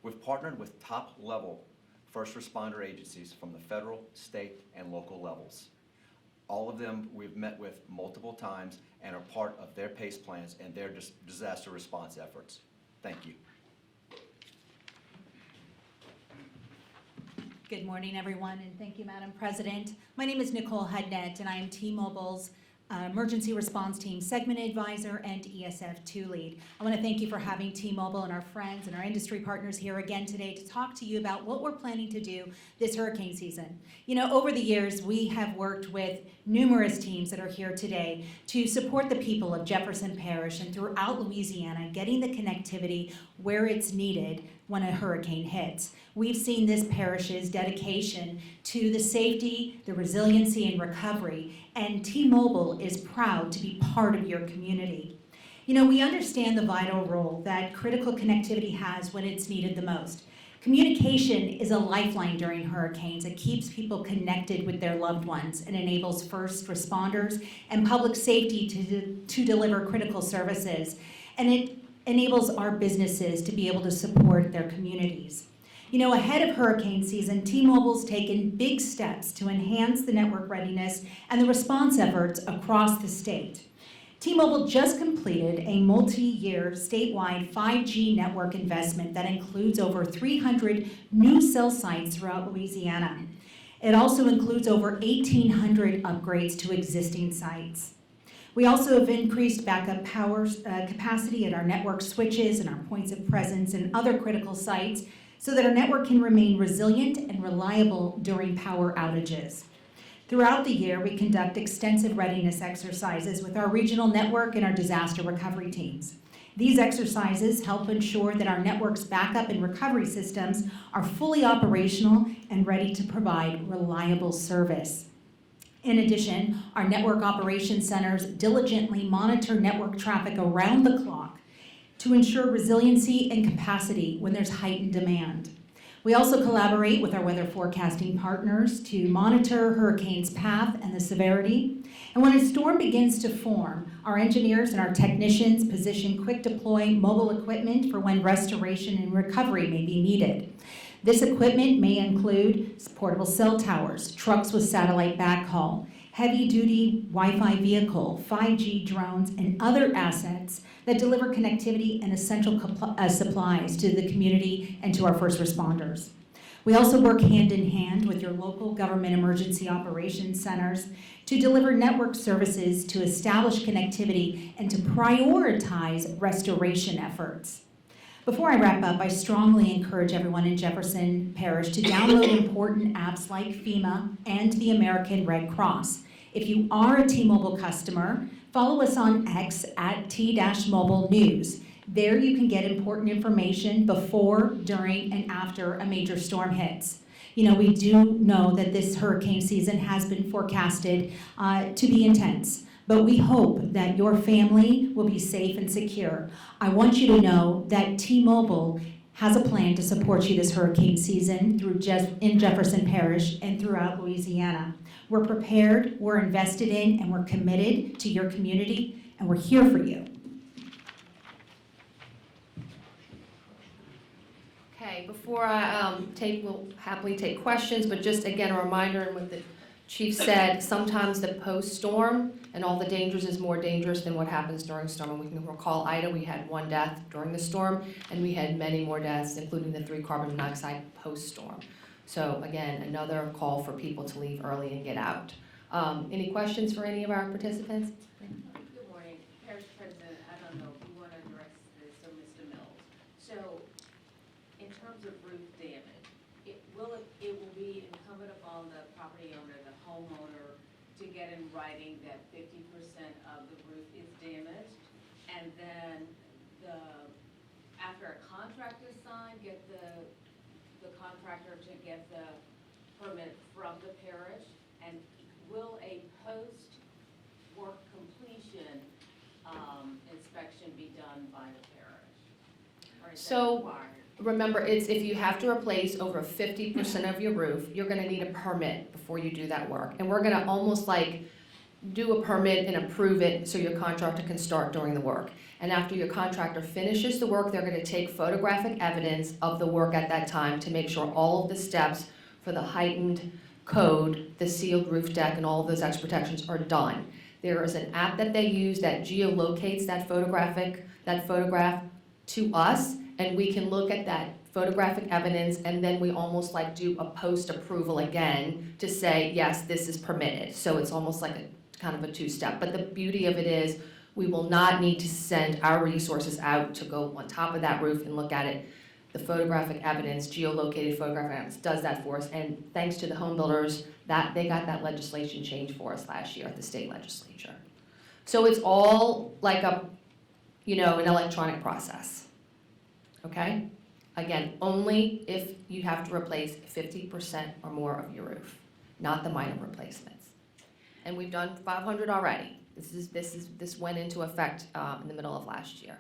We've partnered with top-level first responder agencies from the federal, state, and local levels. All of them we've met with multiple times and are part of their PACE plans and their disaster response efforts. Thank you. Good morning, everyone, and thank you, Madam President. My name is Nicole Hudnett, and I am T-Mobile's Emergency Response Team Segment Advisor and ESF2 Lead. I want to thank you for having T-Mobile and our friends and our industry partners here again today to talk to you about what we're planning to do this hurricane season. You know, over the years, we have worked with numerous teams that are here today to support the people of Jefferson Parish and throughout Louisiana, getting the connectivity where it's needed when a hurricane hits. We've seen this parish's dedication to the safety, the resiliency, and recovery, and T-Mobile is proud to be part of your community. You know, we understand the vital role that critical connectivity has when it's needed the most. Communication is a lifeline during hurricanes. It keeps people connected with their loved ones and enables first responders and public safety to deliver critical services. And it enables our businesses to be able to support their communities. You know, ahead of hurricane season, T-Mobile's taken big steps to enhance the network readiness and the response efforts across the state. T-Mobile just completed a multi-year statewide 5G network investment that includes over 300 new cell sites throughout Louisiana. It also includes over 1,800 upgrades to existing sites. We also have increased backup power capacity at our network switches and our points of presence and other critical sites so that our network can remain resilient and reliable during power outages. Throughout the year, we conduct extensive readiness exercises with our regional network and our disaster recovery teams. These exercises help ensure that our network's backup and recovery systems are fully operational and ready to provide reliable service. In addition, our network operations centers diligently monitor network traffic around the clock to ensure resiliency and capacity when there's heightened demand. We also collaborate with our weather forecasting partners to monitor hurricane's path and the severity. And when a storm begins to form, our engineers and our technicians position quick deploy mobile equipment for when restoration and recovery may be needed. This equipment may include portable cell towers, trucks with satellite backhaul, heavy-duty Wi-Fi vehicle, 5G drones, and other assets that deliver connectivity and essential supplies to the community and to our first responders. We also work hand in hand with your local government emergency operations centers to deliver network services to establish connectivity and to prioritize restoration efforts. Before I wrap up, I strongly encourage everyone in Jefferson Parish to download important apps like FEMA and the American Red Cross. If you are a T-Mobile customer, follow us on X at T-Mobile News. There you can get important information before, during, and after a major storm hits. You know, we do know that this hurricane season has been forecasted to be intense, but we hope that your family will be safe and secure. I want you to know that T-Mobile has a plan to support you this hurricane season in Jefferson Parish and throughout Louisiana. We're prepared, we're invested in, and we're committed to your community, and we're here for you. Okay, before I we'll happily take questions, but just again a reminder, and what the chief said, sometimes the post-storm and all the dangers is more dangerous than what happens during storm. And we can recall Ida, we had 1 death during the storm, and we had many more deaths, including the 3 carbon monoxide post-storm. So again, another call for people to leave early and get out. Any questions for any of our participants? Good morning, Parish President. I don't know if you want to address this or Mr. Mills. So, in terms of roof damage, it will be incumbent upon the property owner, the homeowner, to get in writing that 50% of the roof is damaged, and then after a contract is signed, get the contractor to get the permit from the parish, and will a post-work completion inspection be done by the parish? Or is that So, required? remember, it's if you have to replace over 50% of your roof, you're gonna need a permit before you do that work. And we're gonna almost like do a permit and approve it so your contractor can start doing the work. And after your contractor finishes the work, they're gonna take photographic evidence of the work at that time to make sure all of the steps for the heightened code, the sealed roof deck, and all of those extra protections are done. There is an app that they use that geolocates that photograph to us, and we can look at that photographic evidence, and then we almost like do a post-approval again to say, yes, this is permitted. So it's almost like a kind of a two-step. But the beauty of it is we will not need to send our resources out to go on top of that roof and look at it. The photographic evidence, geolocated photographic evidence, does that for us. And thanks to the home builders, that they got that legislation changed for us last year at the state legislature. So it's all like an electronic process. Okay? Again, only if you have to replace 50% or more of your roof, not the minor replacements. And we've done 500 already. This went into effect in the middle of last year.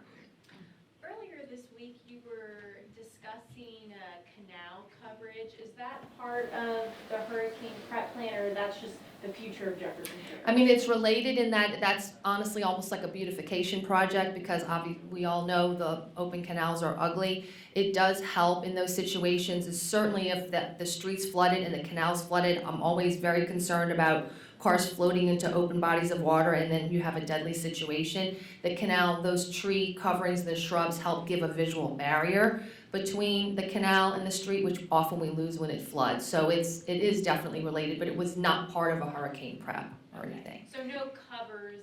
Earlier this week, you were discussing canal coverage. Is that part of the hurricane prep plan, or that's just the future of Jefferson Parish? I mean, it's related in that that's honestly almost like a beautification project because we all know the open canals are ugly. It does help in those situations. It's certainly if the streets flooded and the canals flooded, I'm always very concerned about cars floating into open bodies of water and then you have a deadly situation. The canal, those tree coverings, the shrubs help give a visual barrier between the canal and the street, which often we lose when it floods. So it is definitely related, but it was not part of a hurricane prep or anything. So no covers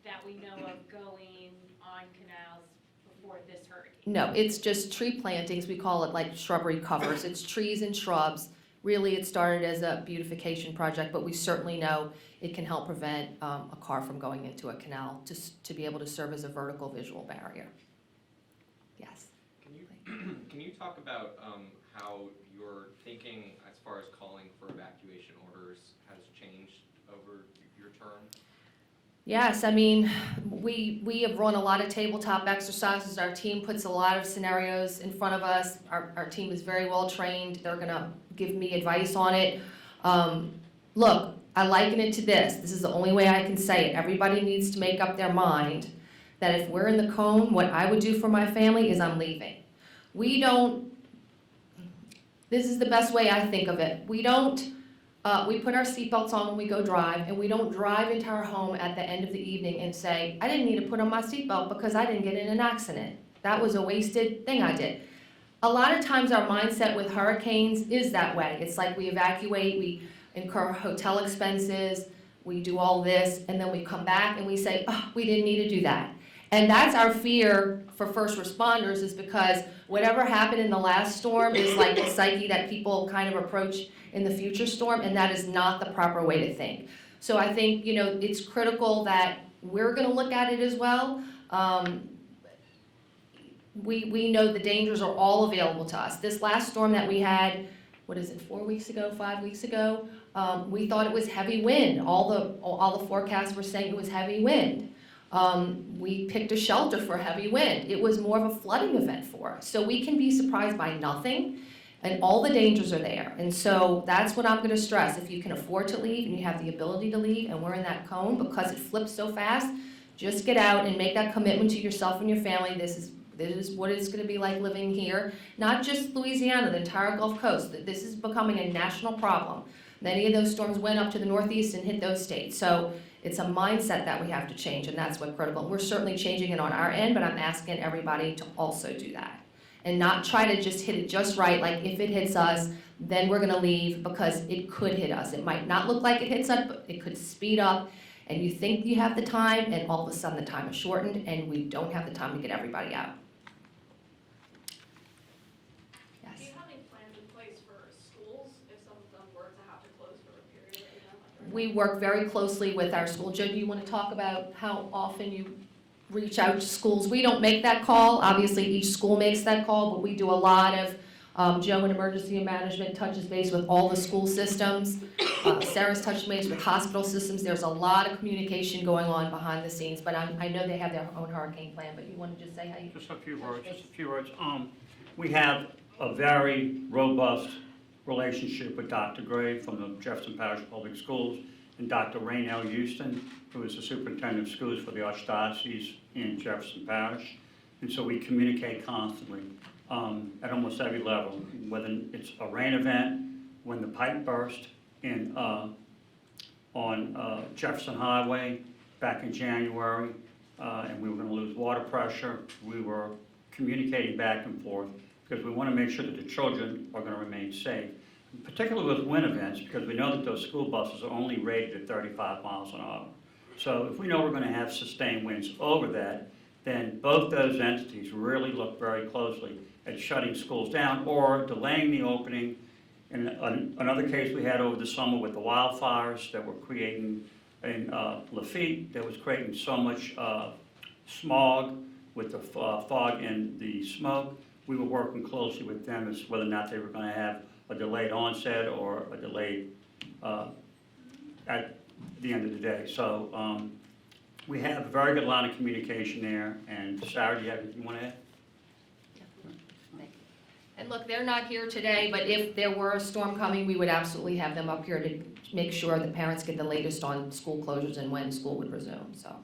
that we know of going on canals before this hurricane? No, it's just tree plantings. We call it like shrubbery covers. It's trees and shrubs. Really, it started as a beautification project, but we certainly know it can help prevent a car from going into a canal to be able to serve as a vertical visual barrier. Yes. Can you talk about how your thinking as far as calling for evacuation orders has changed over your term? Yes, I mean, we have run a lot of tabletop exercises. Our team puts a lot of scenarios in front of us. Our team is very well trained. They're gonna give me advice on it. Look, I liken it to this. This is the only way I can say it. Everybody needs to make up their mind that if we're in the cone, what I would do for my family is I'm leaving. This is the best way I think of it. We put our seatbelts on when we go drive, and we don't drive into our home at the end of the evening and say, I didn't need to put on my seatbelt because I didn't get in an accident. That was a wasted thing I did. A lot of times our mindset with hurricanes is that way. It's like we evacuate, we incur hotel expenses, we do all this, and then we come back and we say, oh, we didn't need to do that. And that's our fear for first responders, is because whatever happened in the last storm is like the psyche that people kind of approach in the future storm, and that is not the proper way to think. So I think, it's critical that we're gonna look at it as well. We know the dangers are all available to us. This last storm that we had, 4 weeks ago, 5 weeks ago, we thought it was heavy wind. All the forecasts were saying it was heavy wind. We picked a shelter for heavy wind. It was more of a flooding event for us. So we can be surprised by nothing, and all the dangers are there. And so that's what I'm gonna stress. If you can afford to leave and you have the ability to leave and we're in that cone because it flips so fast, just get out and make that commitment to yourself and your family. This is what it's gonna be like living here. Not just Louisiana, the entire Gulf Coast. This is becoming a national problem. Many of those storms went up to the Northeast and hit those states. So it's a mindset that we have to change, and that's what's critical. We're certainly changing it on our end, but I'm asking everybody to also do that. And not try to just hit it just right, like if it hits us, then we're gonna leave, because it could hit us. It might not look like it hits us, but it could speed up, and you think you have the time, and all of a sudden the time is shortened, and we don't have the time to get everybody out. Do you have any plans in place for schools if some of them were to have to close for a period again? We work very closely with our school. Joe, do you want to talk about how often you reach out to schools? We don't make that call. Obviously, each school makes that call, but we do a lot of Joe in Emergency Management touches base with all the school systems. Sarah's touched base with hospital systems. There's a lot of communication going on behind the scenes, but I know they have their own hurricane plan, but you want to just say how you... Just a few words. We have a very robust relationship with Dr. Gray from the Jefferson Parish Public Schools and Dr. Raynell Houston, who is the superintendent of schools for the Archdiocese in Jefferson Parish. And so we communicate constantly at almost every level, whether it's a rain event, when the pipe burst on Jefferson Highway back in January, and we were going to lose water pressure. We were communicating back and forth because we want to make sure that the children are going to remain safe, particularly with wind events, because we know that those school buses are only rated at 35 miles an hour. So if we know we're going to have sustained winds over that, then both those entities really look very closely at shutting schools down or delaying the opening. In another case we had over the summer with the wildfires that were creating in Lafitte, that was creating so much smog with the fog and the smoke. We were working closely with them as whether or not they were going to have a delayed onset or a delayed at the end of the day. So we have a very good line of communication there. And Sarah, do you have anything you want to add? And look, they're not here today, but if there were a storm coming, we would absolutely have them up here to make sure the parents get the latest on school closures and when school would resume, so,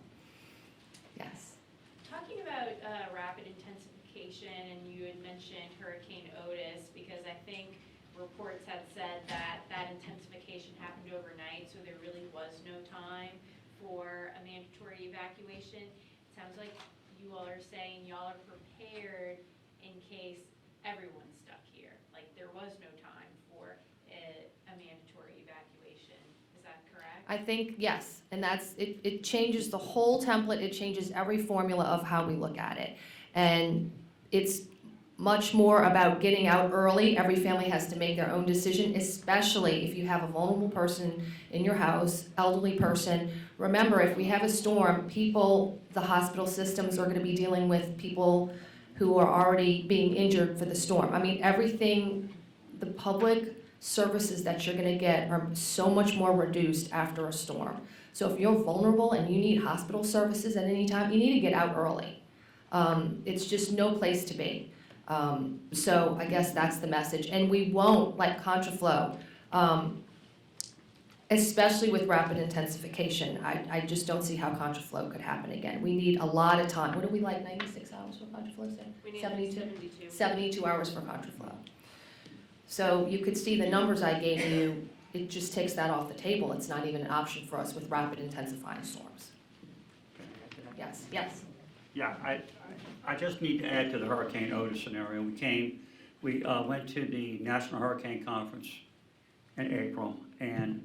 yes. Talking about rapid intensification, and you had mentioned Hurricane Otis, because I think reports had said that that intensification happened overnight, so there really was no time for a mandatory evacuation. It sounds like you all are saying y'all are prepared in case everyone's stuck here. Like there was no time for a mandatory evacuation. Is that correct? I think, yes, and that's, it changes the whole template, it changes every formula of how we look at it. And it's much more about getting out early. Every family has to make their own decision, especially if you have a vulnerable person in your house, elderly person. Remember, if we have a storm, the hospital systems are gonna be dealing with people who are already being injured for the storm. I mean, everything, the public services that you're gonna get are so much more reduced after a storm. So if you're vulnerable and you need hospital services at any time, you need to get out early. It's just no place to be. So I guess that's the message. And we won't let contraflow, especially with rapid intensification. I just don't see how contraflow could happen again. We need a lot of time. What do we like, 96 hours for contraflow? We need 72? 72 hours for contraflow. So you could see the numbers I gave you, it just takes that off the table. It's not even an option for us with rapid intensifying storms. Yes, yes. Yeah, I just need to add to the Hurricane Otis scenario. We went to the National Hurricane Conference in April, and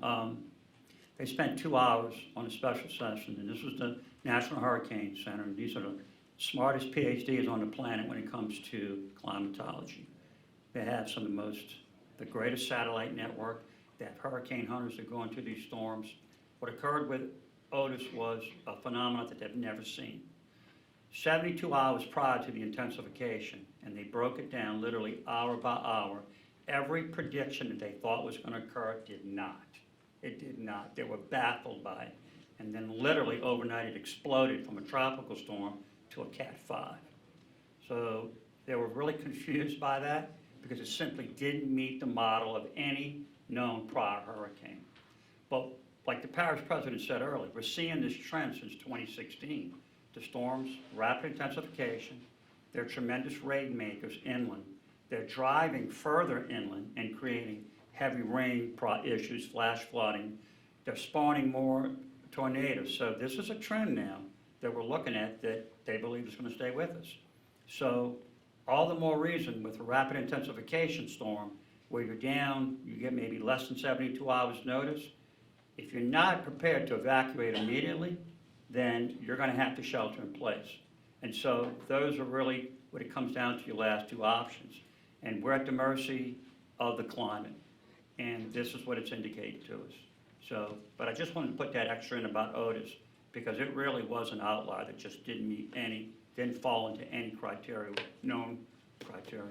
they spent 2 hours on a special session, and this was the National Hurricane Center, and these are the smartest PhDs on the planet when it comes to climatology. They have some of the greatest satellite network. They have hurricane hunters that go into these storms. What occurred with Otis was a phenomenon that they've never seen. 72 hours prior to the intensification, and they broke it down literally hour by hour. Every prediction that they thought was going to occur did not. It did not. They were baffled by it. And then literally overnight it exploded from a tropical storm to a Cat 5. So they were really confused by that because it simply didn't meet the model of any known prior hurricane. But like the parish president said earlier, we're seeing this trend since 2016. The storms, rapid intensification, they're tremendous rain makers inland. They're driving further inland and creating heavy rain issues, flash flooding. They're spawning more tornadoes. So this is a trend now that we're looking at that they believe is going to stay with us. So all the more reason with a rapid intensification storm where you're down, you get maybe less than 72 hours notice. If you're not prepared to evacuate immediately, then you're going to have to shelter in place. And so those are really what it comes down to, your last two options. And we're at the mercy of the climate. And this is what it's indicated to us. So, but I just wanted to put that extra in about Otis because it really was an outlier that just didn't fall into any criteria, known criteria.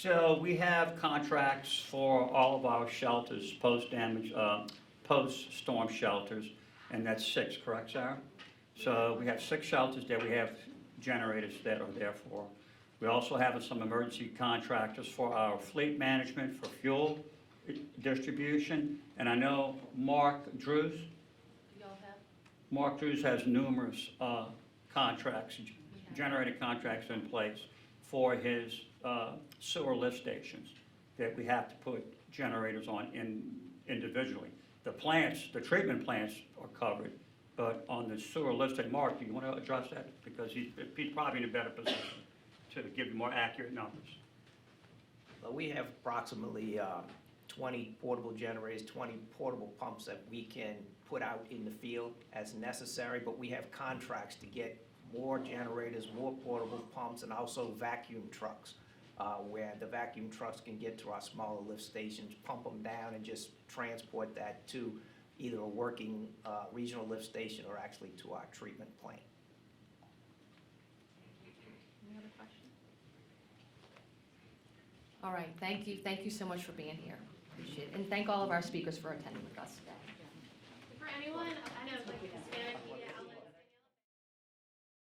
So we have contracts for all of our shelters, post-damage, post-storm shelters, and that's 6, correct, Sarah? So we have 6 shelters that we have generators that are there for. We also have some emergency contractors for our fleet management, for fuel distribution, and I know Mark Drews. Mark Drews has numerous contracts, generator contracts in place for his sewer lift stations that we have to put generators on individually. The plants, the treatment plants are covered, but on the sewer lift station, Mark, do you want to address that? Because he's probably in a better position to give you more accurate numbers. Well, we have approximately 20 portable generators, 20 portable pumps that we can put out in the field as necessary, but we have contracts to get more generators, more portable pumps, and also vacuum trucks, where the vacuum trucks can get to our smaller lift stations, pump them down, and just transport that to either a working regional lift station or actually to our treatment plant. Any other questions? All right, thank you so much for being here. Appreciate it. And thank all of our speakers for attending with us today. For anyone, I know like Hispanic media